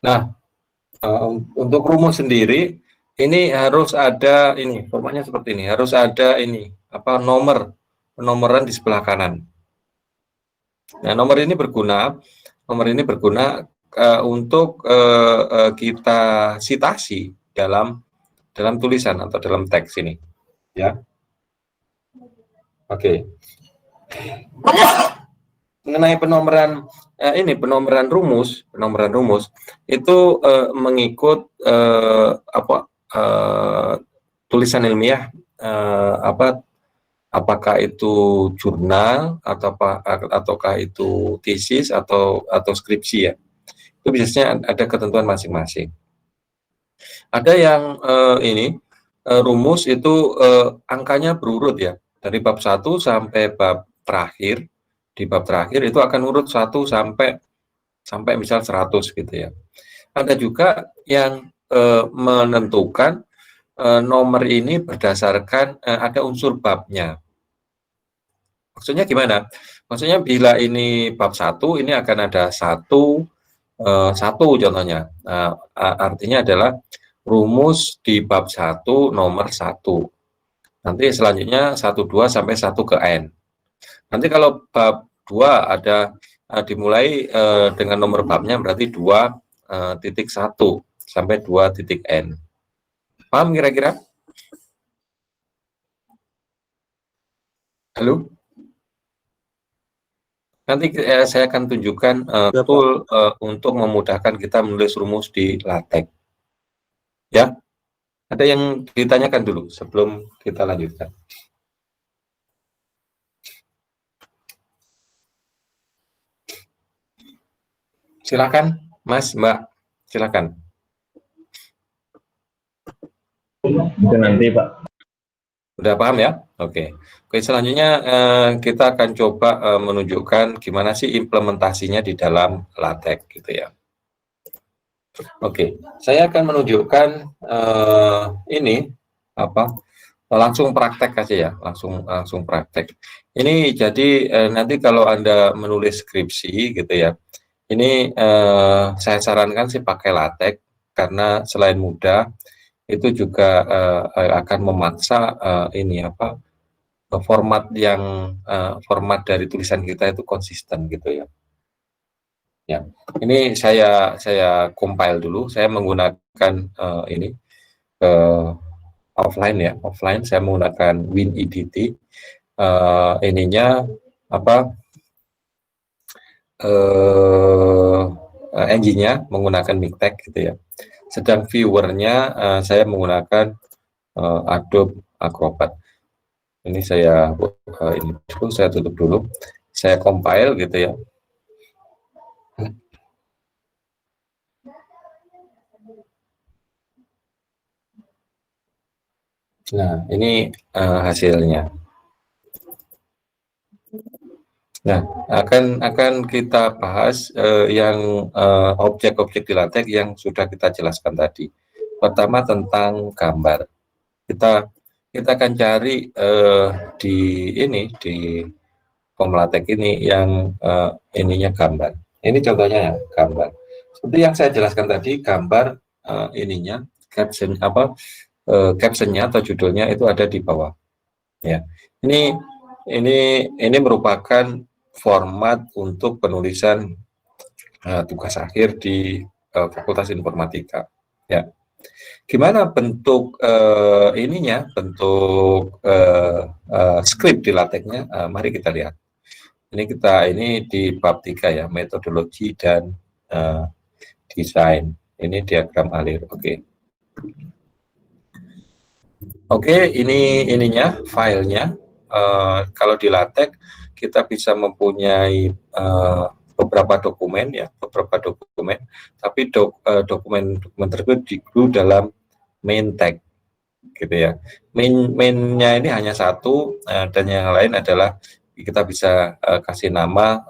Nah, untuk rumus sendiri ini harus ada ini, formatnya seperti ini, harus ada ini penomoran di sebelah kanan. Nah, nomor ini berguna untuk kita citasi dalam tulisan atau dalam teks ini, ya. Oke. Mengenai penomoran rumus itu mengikut tulisan ilmiah, apakah itu jurnal ataukah itu tesis atau skripsi ya. Itu biasanya ada ketentuan masing-masing. Ada yang rumus itu angkanya berurut ya, dari bab 1 sampai bab terakhir. Di bab terakhir itu akan urut 1 sampai misal 100 gitu ya. Ada juga yang menentukan nomor ini berdasarkan ada unsur babnya. Maksudnya gimana? Maksudnya bila ini bab 1, ini akan ada satu contohnya. Artinya adalah rumus di bab 1 nomor 1. Nanti selanjutnya 1, 2 sampai 1 ke N. Nanti kalau bab 2 ada dimulai dengan nomor babnya berarti 2.1 sampai 2.N. Paham kira-kira? Halo? Nanti saya akan tunjukkan tool untuk memudahkan kita menulis rumus di LaTeX. Ya? Ada yang ditanyakan dulu sebelum kita lanjutkan? Silakan, Mas, Mbak. Silakan. Itu nanti, Pak. Udah paham ya? Oke, selanjutnya kita akan coba menunjukkan gimana sih implementasinya di dalam LaTeX gitu ya. Oke, saya akan menunjukkan ini langsung praktek aja ya, langsung praktek. Ini jadi nanti kalau Anda menulis skripsi gitu ya, ini saya sarankan sih pakai LaTeX karena selain mudah itu juga akan memaksa format dari tulisan kita itu konsisten gitu ya. Ya, ini saya compile dulu. Saya menggunakan offline ya, saya menggunakan WinEDT. Ininya engine-nya menggunakan Miktex gitu ya. Sedang viewernya saya menggunakan Adobe Acrobat. Ini saya saya tutup dulu. Saya compile gitu ya. Nah, ini hasilnya. Nah, akan kita bahas yang objek-objek di LaTeX yang sudah kita jelaskan tadi. Pertama tentang gambar. Kita akan cari di Komlatek ini yang ininya gambar. Ini contohnya ya, gambar. Seperti yang saya jelaskan tadi, gambar ininya captionnya atau judulnya itu ada di bawah. Ya, ini merupakan format untuk penulisan tugas akhir di Fakultas Informatika. Ya, gimana bentuk ininya, bentuk skrip di LaTeX-nya? Mari kita lihat. Ini di bab 3 ya, metodologi dan desain. Ini diagram alir. Oke, ini ininya, filenya. Kalau di LaTeX kita bisa mempunyai beberapa dokumen ya, tapi dokumen tersebut di-group dalam main tag, gitu ya. Mainnya ini hanya satu, dan yang lain adalah kita bisa kasih nama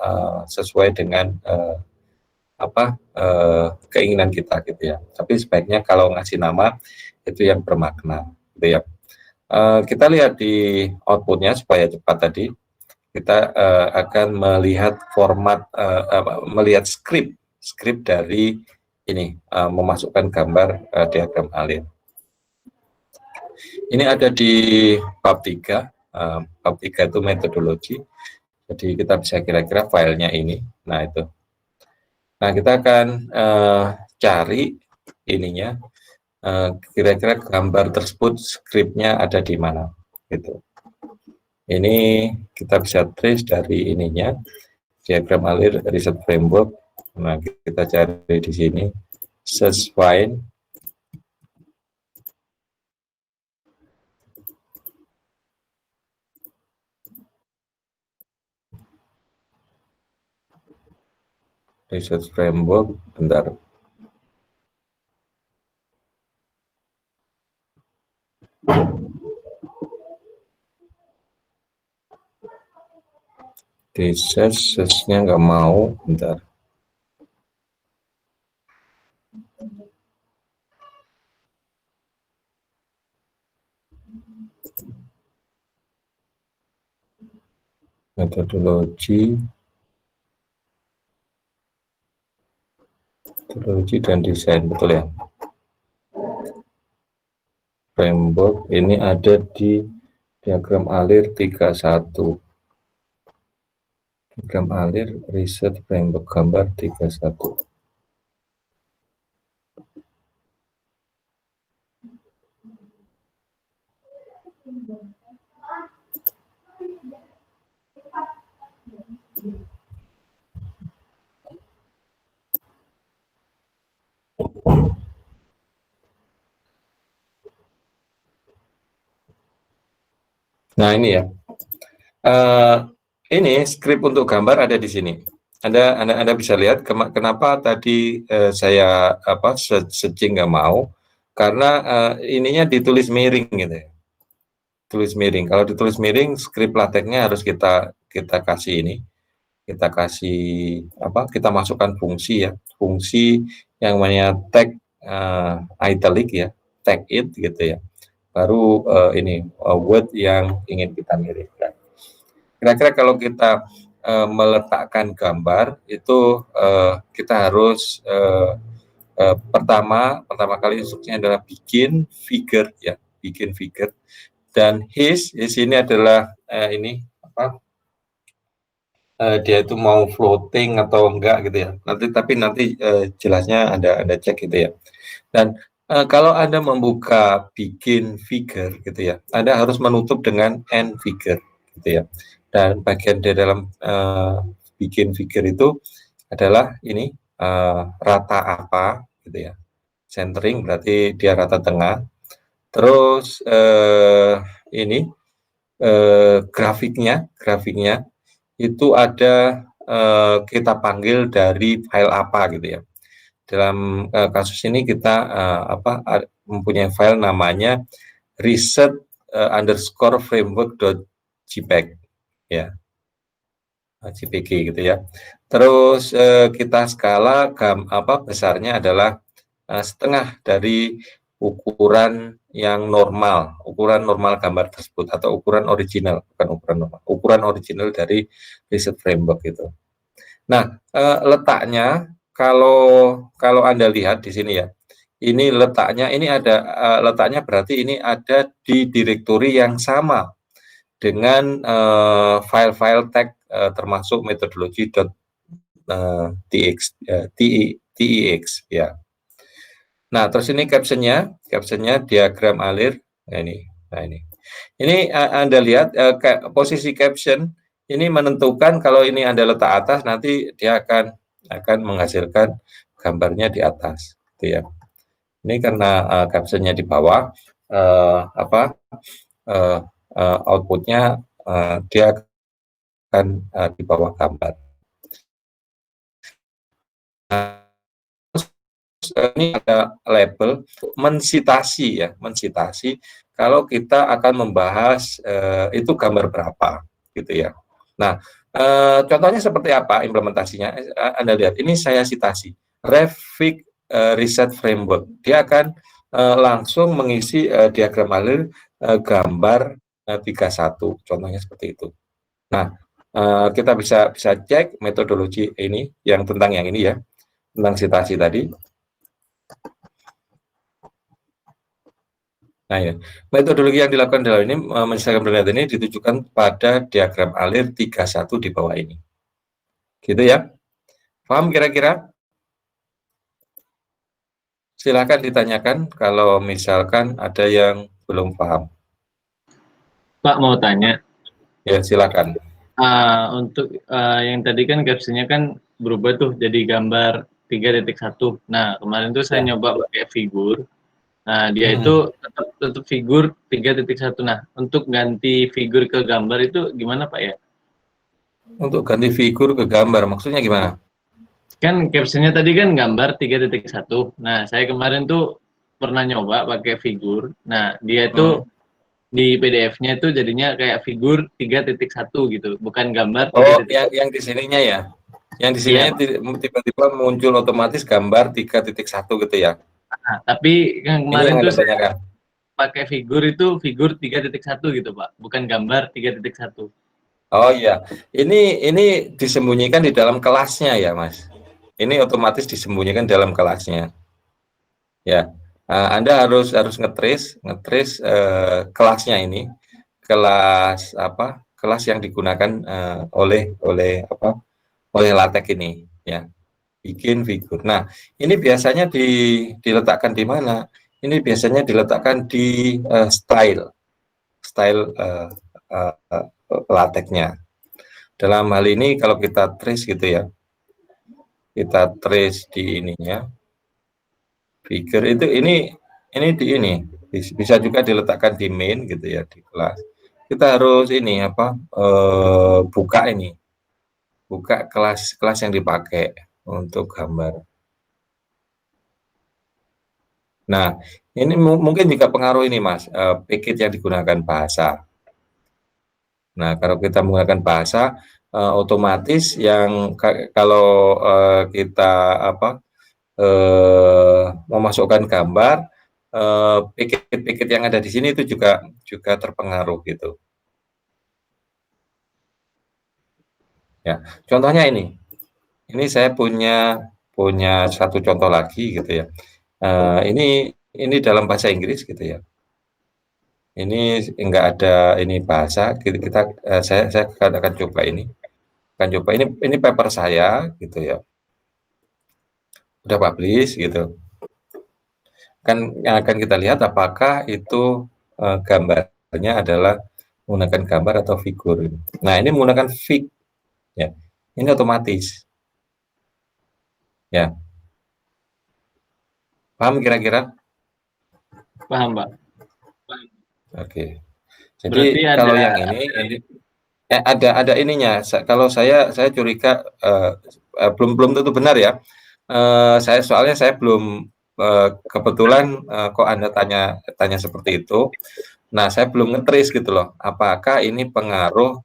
sesuai dengan keinginan kita, gitu ya. Tapi sebaiknya kalau ngasih nama itu yang bermakna, gitu ya. Kita lihat di outputnya supaya cepat tadi. Kita akan melihat format, melihat skrip dari ini, memasukkan gambar diagram alir. Ini ada di bab 3. Bab 3 itu metodologi. Jadi kita bisa kira-kira filenya ini. Nah, itu. Nah, kita akan cari ininya, kira-kira gambar tersebut skripnya ada di mana, gitu. Ini kita bisa trace dari ininya, diagram alir research framework. Nah, kita cari di sini, search find. Research framework, bentar. Di search-nya nggak mau, bentar. Metodologi dan desain, betul ya. Framework ini ada di diagram alir 31. Diagram alir research framework gambar 31. Nah, ini ya. Ini skrip untuk gambar ada di sini. Anda bisa lihat kenapa tadi saya searching nggak mau, karena ininya ditulis miring gitu ya. Tulis miring. Kalau ditulis miring, skrip LaTeX-nya harus kita kasih ini. Kita kasih kita masukkan fungsi ya. Fungsi yang namanya tag italic ya, tag it gitu ya. Baru ini word yang ingin kita miringkan. Kira-kira kalau kita meletakkan gambar itu kita harus pertama kali instruksinya adalah bikin figure ya, bikin figure. Dan his di sini adalah ini dia itu mau floating atau enggak gitu ya. Nanti jelasnya Anda cek gitu ya. Dan kalau Anda membuka bikin figure gitu ya, Anda harus menutup dengan end figure gitu ya. Dan bagian di dalam bikin figure itu adalah ini rata apa gitu ya. Centering berarti dia rata tengah. Terus ini grafiknya itu ada kita panggil dari file apa gitu ya. Dalam kasus ini kita mempunyai file namanya research underscore framework.jpg ya, JPG gitu ya. Terus kita skala besarnya adalah setengah dari ukuran yang normal, ukuran normal gambar tersebut atau ukuran original, bukan ukuran normal, ukuran original dari Reset Framework itu. Nah, letaknya kalau Anda lihat di sini ya, ini letaknya ini ada letaknya berarti ini ada di directory yang sama dengan file-file tag termasuk metodologi .tex ya. Nah, terus ini captionnya diagram alir. Nah ini Anda lihat posisi caption ini menentukan kalau ini Anda letak atas nanti dia akan menghasilkan gambarnya di atas, gitu ya. Ini karena captionnya di bawah, outputnya dia akan di bawah gambar. Ini ada label mensitasi ya, mensitasi kalau kita akan membahas itu gambar berapa, gitu ya. Nah, contohnya seperti apa implementasinya? Anda lihat, ini saya citasi Revit Reset Framework. Dia akan langsung mengisi diagram alir gambar 31, contohnya seperti itu. Nah, kita bisa cek metodologi ini yang tentang yang ini ya, tentang citasi tadi. Nah ya, metodologi yang dilakukan dalam ini menyelesaikan penelitian ini ditujukan pada diagram alir 31 di bawah ini. Gitu ya. Paham kira-kira? Silakan ditanyakan kalau misalkan ada yang belum paham. Pak mau tanya. Ya, silakan. Untuk yang tadi kan captionnya kan berubah tuh jadi gambar 3.1. Nah, kemarin tuh saya nyoba pakai figur. Nah, dia itu tetap figur 3.1. Nah, untuk ganti figur ke gambar itu gimana Pak ya? Untuk ganti figur ke gambar, maksudnya gimana? Kan captionnya tadi kan gambar 3.1. Nah, saya kemarin tuh pernah nyoba pakai figur. Nah, dia itu di PDF-nya itu jadinya kayak figur 3.1 gitu, bukan gambar 3.1. Oh, yang di sininya ya? Yang di sininya tiba-tiba muncul otomatis gambar 3.1 gitu ya? Nah, tapi yang kemarin tuh saya pakai figur itu figur 3.1 gitu Pak, bukan gambar 3.1. Oh iya, ini disembunyikan di dalam kelasnya ya Mas. Ini otomatis disembunyikan dalam kelasnya. Ya, Anda harus ngetrace kelasnya ini, kelas apa? Kelas yang digunakan oleh LaTeX ini, ya. Bikin figur. Nah, ini biasanya diletakkan di mana? Ini biasanya diletakkan di style LaTeX-nya. Dalam hal ini kalau kita trace gitu ya, kita trace di ininya, figure itu ini bisa juga diletakkan di main gitu ya, di kelas. Kita harus ini buka kelas yang dipakai untuk gambar. Nah, ini mungkin juga pengaruh ini Mas, package yang digunakan bahasa. Nah, kalau kita menggunakan bahasa, otomatis yang kalau kita memasukkan gambar, package yang ada di sini itu juga terpengaruh gitu. Ya, contohnya ini saya punya satu contoh lagi gitu ya. Ini dalam bahasa Inggris gitu ya. Ini enggak ada ini bahasa. Saya akan coba ini. Ini paper saya gitu ya. Udah publish gitu. Kan yang akan kita lihat apakah itu gambarnya adalah menggunakan gambar atau figur. Nah, ini menggunakan fig ya. Ini otomatis. Ya. Paham kira-kira? Paham, Pak. Oke. Jadi kalau yang ini ada ininya. Kalau saya curiga belum tentu benar ya. Soalnya saya belum kebetulan kok Anda tanya seperti itu. Nah, saya belum nge-trace gitu loh. Apakah ini pengaruh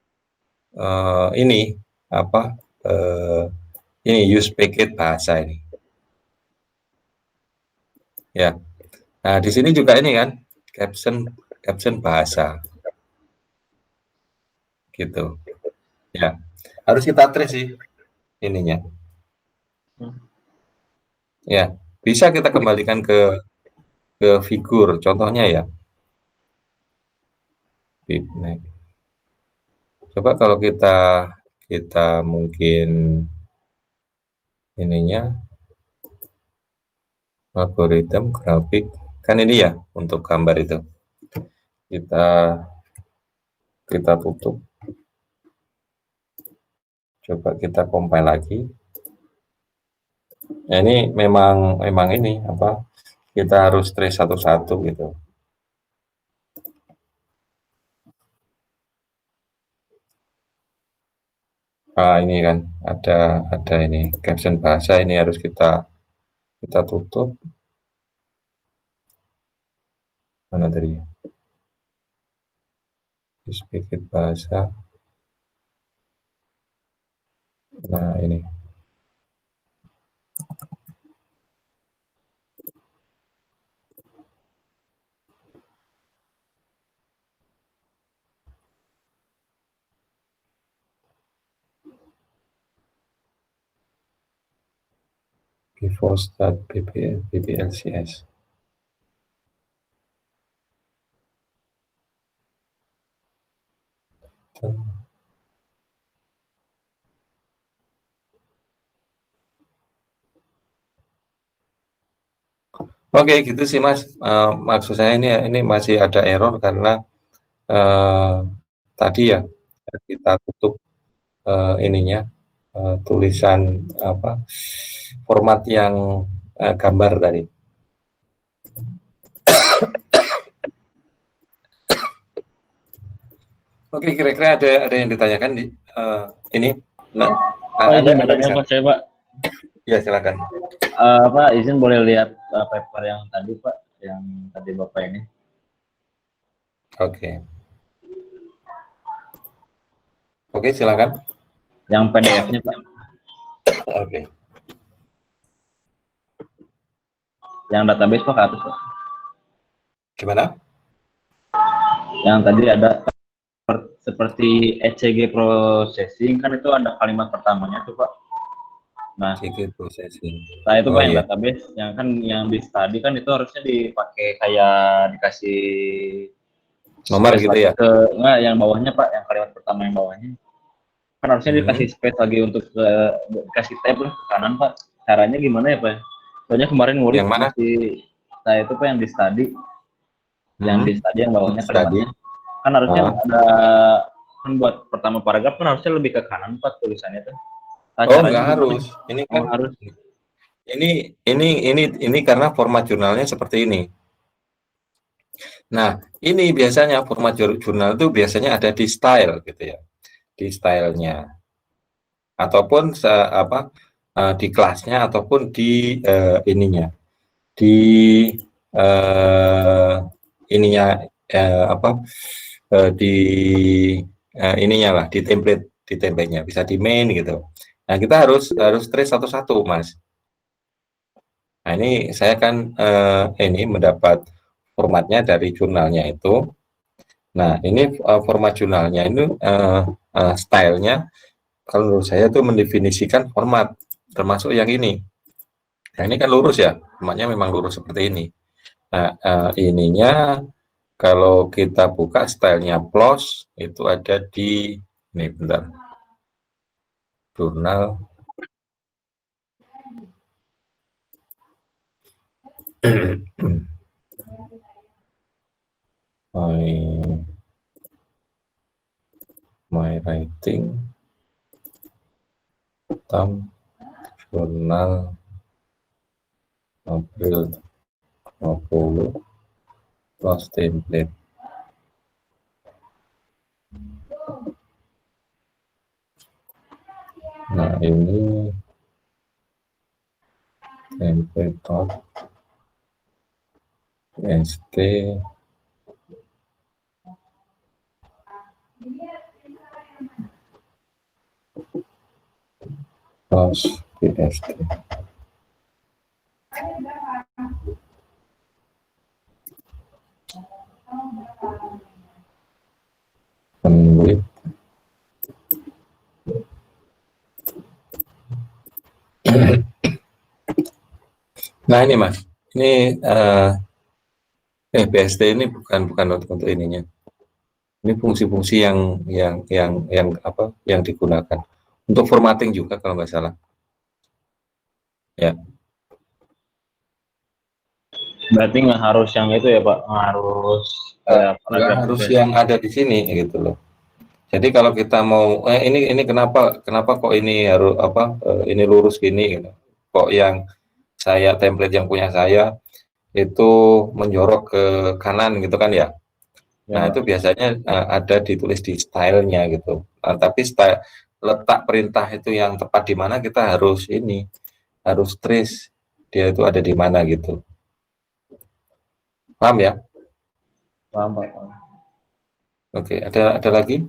ini apa ini use packet bahasa ini. Ya. Nah, di sini juga ini kan caption bahasa. Gitu. Ya. Harus kita trace sih ininya. Ya, bisa kita kembalikan ke figur. Contohnya ya. Bitmap. Coba kalau kita mungkin ininya algoritma grafik kan ini ya untuk gambar itu kita tutup, coba kita compile lagi. Nah, ini memang ini apa kita harus trace satu-satu gitu. Ini kan ada ini caption bahasa, ini harus kita tutup. Mana tadi? Sedikit bahasa. Nah, ini. Before start BBLCS. Oke, gitu sih Mas. Maksud saya ini masih ada error karena tadi ya kita tutup ininya tulisan apa format yang gambar tadi. Oke, kira-kira ada yang ditanyakan di ini. Nah, izin bertanya Pak, saya Pak. Ya, silakan. Pak, izin boleh lihat paper yang tadi Pak, yang tadi Bapak ini. Oke. Oke, silakan. Yang PDF-nya Pak. Oke. Yang database Pak ke atas Pak. Gimana? Yang tadi ada seperti ECG processing kan itu ada kalimat pertamanya tuh Pak. Nah, ECG processing. Nah itu Pak yang database, yang kan yang di study kan itu harusnya dipakai kayak dikasih nomor gitu ya? Enggak, yang bawahnya Pak, yang kalimat pertama yang bawahnya. Kan harusnya dikasih space lagi untuk dikasih tab lah ke kanan Pak. Caranya gimana ya Pak? Soalnya kemarin ngulik masih saya itu Pak yang di study. Yang di study yang bawahnya kalimatnya. Kan harusnya ada kan buat pertama paragraf kan harusnya lebih ke kanan Pak tulisannya tuh. Nggak harus. Ini kan harus. Ini karena format jurnalnya seperti ini. Nah, ini biasanya format jurnal itu biasanya ada di style gitu ya. Di stylenya. Ataupun di kelasnya ataupun di ininya. Di ininya di ininya lah, di template-nya bisa di main gitu. Nah, kita harus trace satu-satu, Mas. Nah, ini saya kan ini mendapat formatnya dari jurnalnya itu. Nah, ini format jurnalnya ini stylenya kalau menurut saya itu mendefinisikan format termasuk yang ini. Nah, ini kan lurus ya, formatnya memang lurus seperti ini. Nah, ininya kalau kita buka stylenya PLOS itu ada di ini bentar. Jurnal my writing jurnal April 20 plus template. Nah, ini template.st Terus BSD. Penulis. Nah ini Mas, ini BSD ini bukan untuk ininya. Ini fungsi-fungsi yang apa yang digunakan untuk formatting juga kalau nggak salah. Ya. Berarti nggak harus yang itu ya Pak, Nggak harus yang ada di sini gitu loh. Jadi kalau kita mau ini kenapa kok ini harus apa ini lurus gini gitu. Kok yang template yang punya saya itu menjorok ke kanan gitu kan ya. Nah, itu biasanya ada ditulis di stylenya gitu. Tapi letak perintah itu yang tepat di mana kita harus trace dia itu ada di mana gitu. Paham ya? Paham Pak. Oke, ada lagi?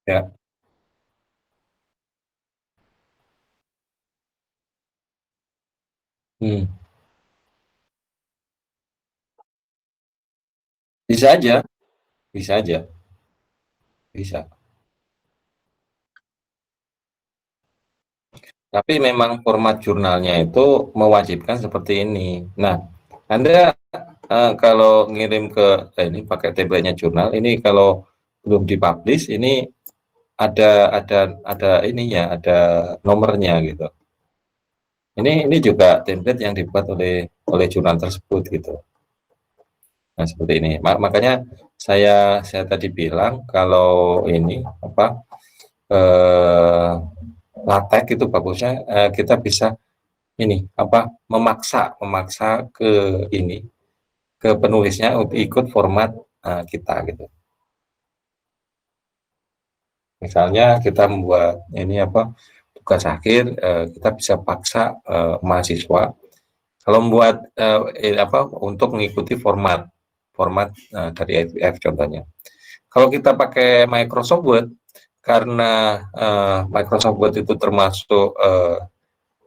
Ya. Bisa aja, bisa aja, bisa. Tapi memang format jurnalnya itu mewajibkan seperti ini. Nah, Anda kalau ngirim ke ini pakai template-nya jurnal, ini kalau belum dipublish ini ada ininya, ada nomornya gitu. Ini juga template yang dibuat oleh jurnal tersebut gitu. Nah, seperti ini. Makanya saya tadi bilang kalau ini apa latek itu bagusnya kita bisa ini apa memaksa ke ini ke penulisnya untuk ikut format kita gitu. Misalnya kita membuat ini apa tugas akhir, kita bisa paksa mahasiswa kalau membuat apa untuk mengikuti format dari ITF contohnya. Kalau kita pakai Microsoft Word, karena Microsoft Word itu termasuk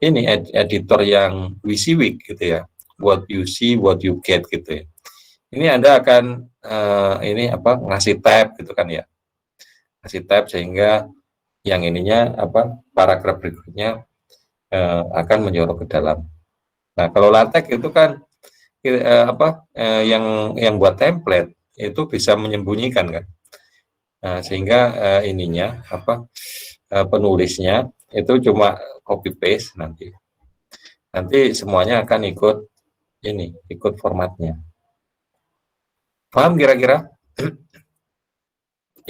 ini editor yang WYSIWYG gitu ya, what you see, what you get gitu ya. Ini Anda akan ini apa ngasih tab gitu kan ya, ngasih tab sehingga yang ininya apa paragraf berikutnya akan menjorok ke dalam. Nah kalau LaTeX itu kan yang buat template itu bisa menyembunyikan kan. Nah, sehingga ininya apa penulisnya itu cuma copy paste nanti semuanya akan ikut formatnya. Paham kira-kira?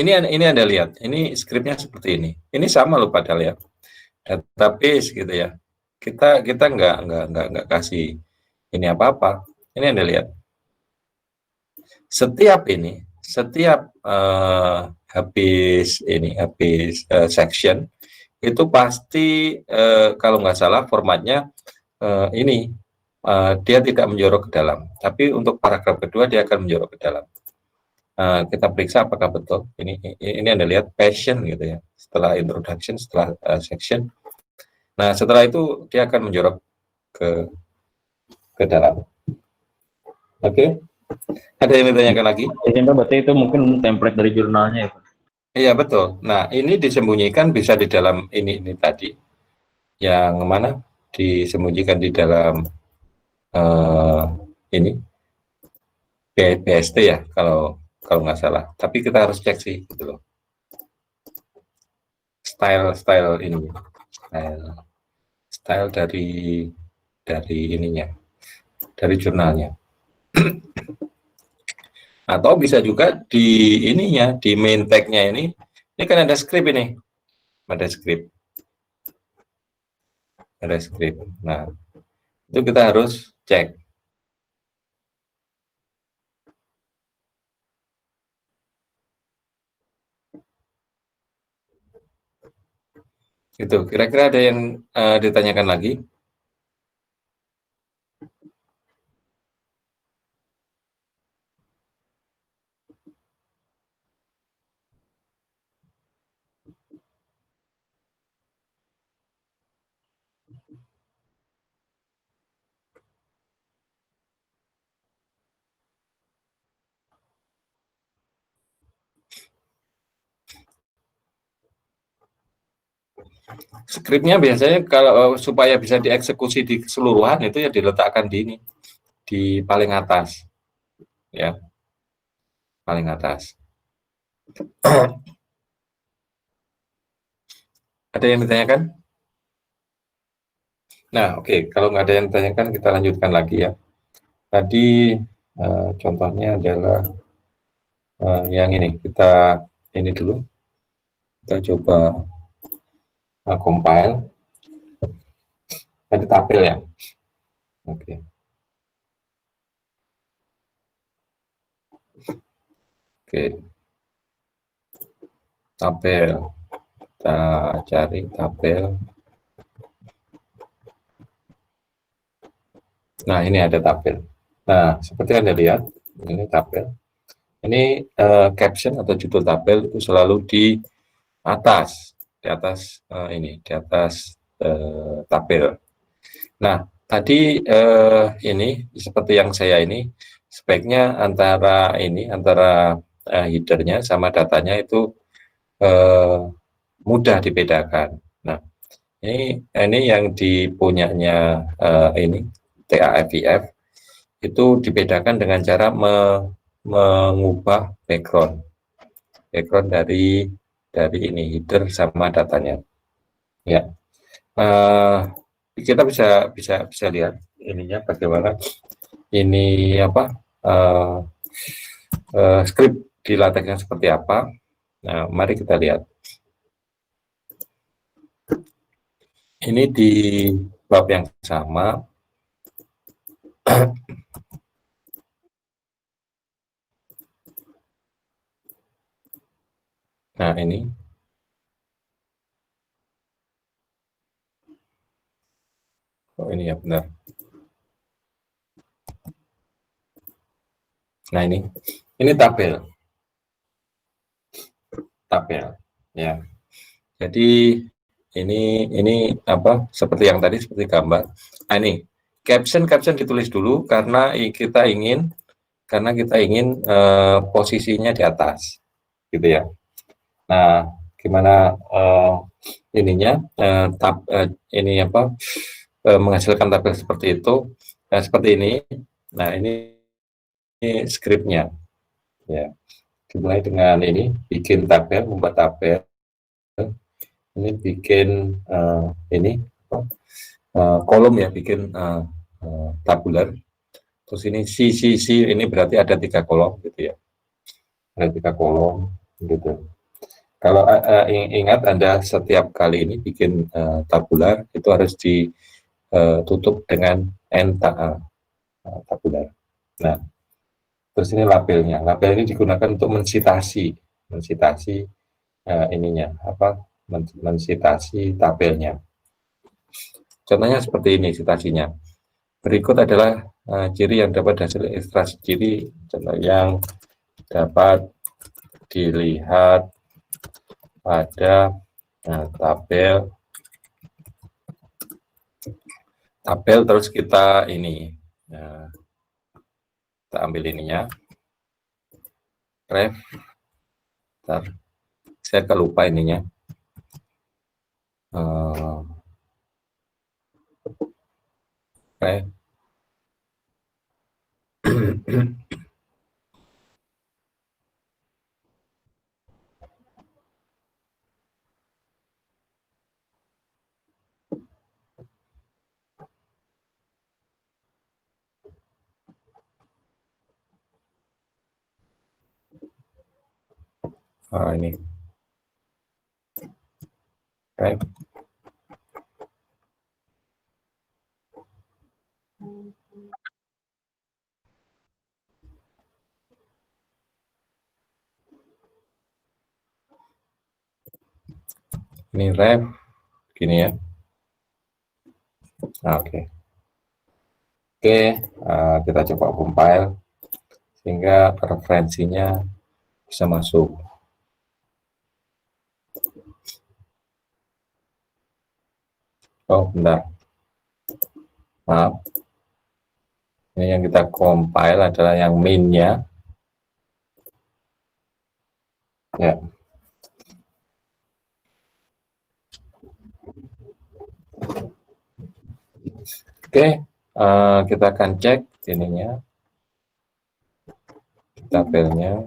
Ini Anda lihat, ini skripnya seperti ini. Ini sama loh padahal ya. Database gitu ya. Kita nggak kasih ini apa-apa. Ini Anda lihat. Setiap habis section itu pasti kalau nggak salah formatnya dia tidak menjorok ke dalam, tapi untuk paragraf kedua dia akan menjorok ke dalam. Kita periksa apakah betul. Ini Anda lihat passion gitu ya. Setelah introduction, setelah section. Nah, setelah itu dia akan menjorok ke dalam. Oke. Ada yang ditanyakan lagi? Berarti itu mungkin template dari jurnalnya ya Pak? Iya betul. Nah ini disembunyikan bisa di dalam ini tadi. Yang mana? Disembunyikan di dalam ini BSD ya kalau nggak salah. Tapi kita harus cek sih gitu loh. Style ini, style dari ininya, dari jurnalnya. Atau bisa juga di ininya, di main tag-nya ini kan ada script ini. Ada script. Nah, itu kita harus cek. Itu kira-kira ada yang ditanyakan lagi? Skripnya biasanya kalau supaya bisa dieksekusi di keseluruhan itu ya diletakkan di ini, di paling atas, ya, paling atas. Ada yang ditanyakan? Nah, oke, kalau nggak ada yang ditanyakan kita lanjutkan lagi ya. Tadi contohnya adalah yang ini, kita ini dulu, kita coba compile. Tadi tabel ya. Oke. Oke. Tabel. Kita cari tabel. Nah, ini ada tabel. Nah, seperti Anda lihat, ini tabel. Ini caption atau judul tabel itu selalu di atas ini, di atas tabel. Nah, tadi ini seperti yang saya ini speknya antara headernya sama datanya itu mudah dibedakan. Nah, ini yang dipunyanya ini TAFIF itu dibedakan dengan cara mengubah background dari ini header sama datanya. Ya, kita bisa lihat ininya bagaimana ini apa script di LaTeX-nya seperti apa. Nah, mari kita lihat. Ini di bab yang sama. Nah, ini. Oh, ini ya benar. Nah, ini tabel. Ya. Jadi ini apa? Seperti yang tadi, seperti gambar. Nah, ini caption ditulis dulu karena kita ingin posisinya di atas, gitu ya. Nah, gimana ininya ini apa menghasilkan tabel seperti itu? Nah, seperti ini. Nah, ini skripnya, ya. Dimulai dengan ini bikin tabel, membuat tabel. Ini bikin kolom ya, bikin tabular. Terus ini C ini berarti ada 3 kolom gitu ya. Ada 3 kolom gitu. Kalau ingat Anda setiap kali ini bikin tabular itu harus ditutup dengan tabular. Nah, terus ini labelnya. Label ini digunakan untuk mensitasi ininya apa? Mensitasi tabelnya. Contohnya seperti ini citasinya. Berikut adalah ciri yang dapat hasil ekstraksi ciri, contoh yang dapat dilihat pada tabel terus kita ini kita ambil ininya ref. Bentar, saya kelupa ininya ref. Ini ref. Ini ref gini ya. Oke, kita coba compile sehingga referensinya bisa masuk. Oh, bentar. Maaf. Ini yang kita compile adalah yang min-nya. Ya. Oke, kita akan cek ininya, tabelnya.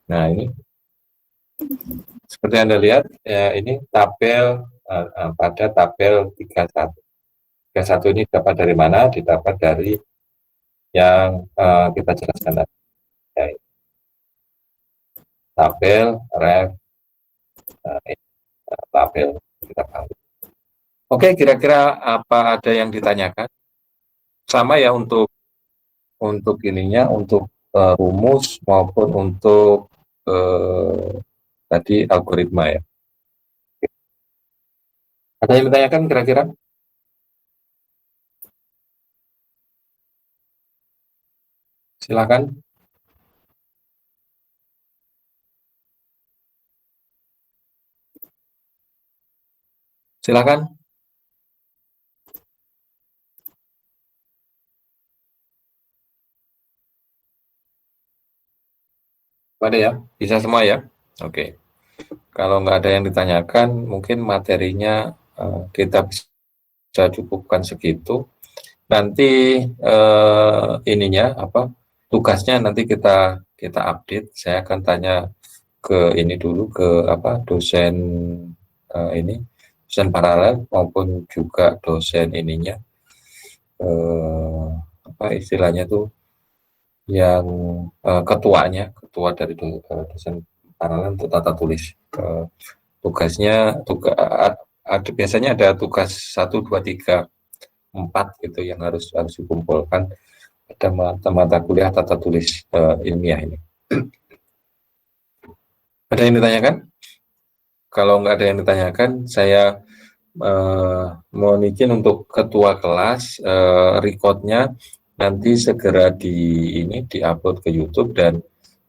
Nah, ini seperti Anda lihat, ya, ini tabel pada tabel 31. 31 ini dapat dari mana? Didapat dari yang kita jelaskan tadi. Ya, tabel, ref, tabel kita tahu. Oke, kira-kira apa ada yang ditanyakan? Sama ya untuk ininya, untuk rumus maupun untuk tadi algoritma ya. Ada yang ditanyakan kira-kira? Silakan. Silakan. Ada ya? Bisa semua ya? Oke. Kalau nggak ada yang ditanyakan, mungkin materinya kita bisa cukupkan segitu. Nanti ininya apa? Tugasnya nanti kita update. Saya akan tanya ke ini dulu, ke apa, dosen ini, dosen paralel maupun juga dosen ininya, apa istilahnya tuh, yang ketua dari dosen paralel untuk tata tulis. Tugasnya ada, biasanya ada tugas 1, 2, 3, 4 gitu yang harus dikumpulkan pada mata kuliah tata tulis ilmiah ini. Ada yang ditanyakan? Kalau nggak ada yang ditanyakan, saya mohon izin untuk ketua kelas, recordnya nanti segera di-upload ke YouTube, dan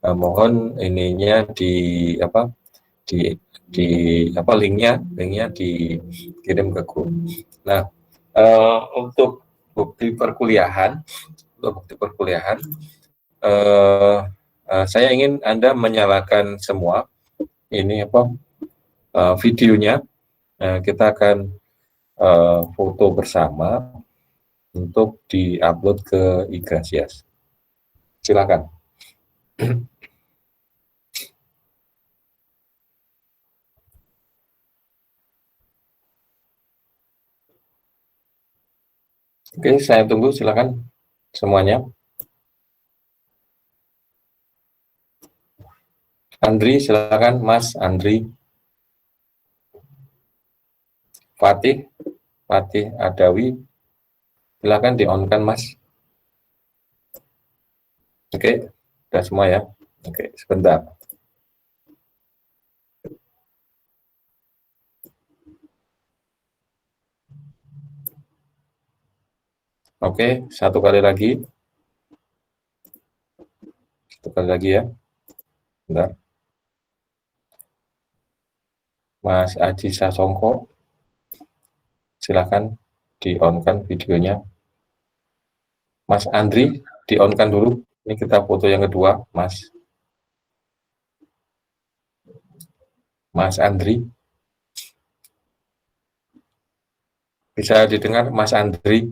mohon ininya linknya dikirim ke grup. Nah, untuk bukti perkuliahan, saya ingin Anda menyalakan semua ini videonya. Kita akan foto bersama untuk di-upload ke Igrasias. Silakan. Oke, saya tunggu, silakan semuanya. Andri, silakan Mas Andri. Fatih Adawi, silakan di-on-kan Mas. Oke, sudah semua ya. Oke, sebentar. Oke, satu kali lagi ya. Bentar. Mas Aji Sasongko, silakan di-on-kan videonya. Mas Andri, di-on-kan dulu. Ini kita foto yang kedua, Mas Andri. Bisa didengar Mas Andri?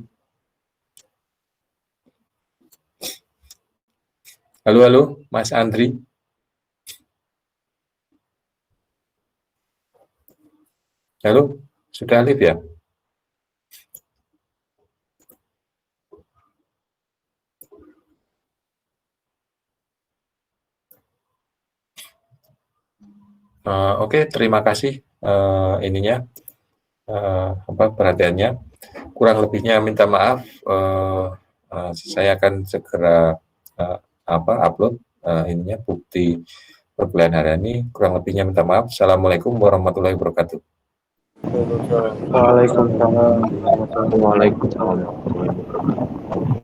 Halo, Mas Andri. Halo, sudah live ya? Oke, terima kasih perhatiannya. Kurang lebihnya minta maaf. Saya akan segera upload bukti perkuliahan hari ini. Kurang lebihnya minta maaf. Assalamualaikum warahmatullahi wabarakatuh. Waalaikumsalam warahmatullahi wabarakatuh.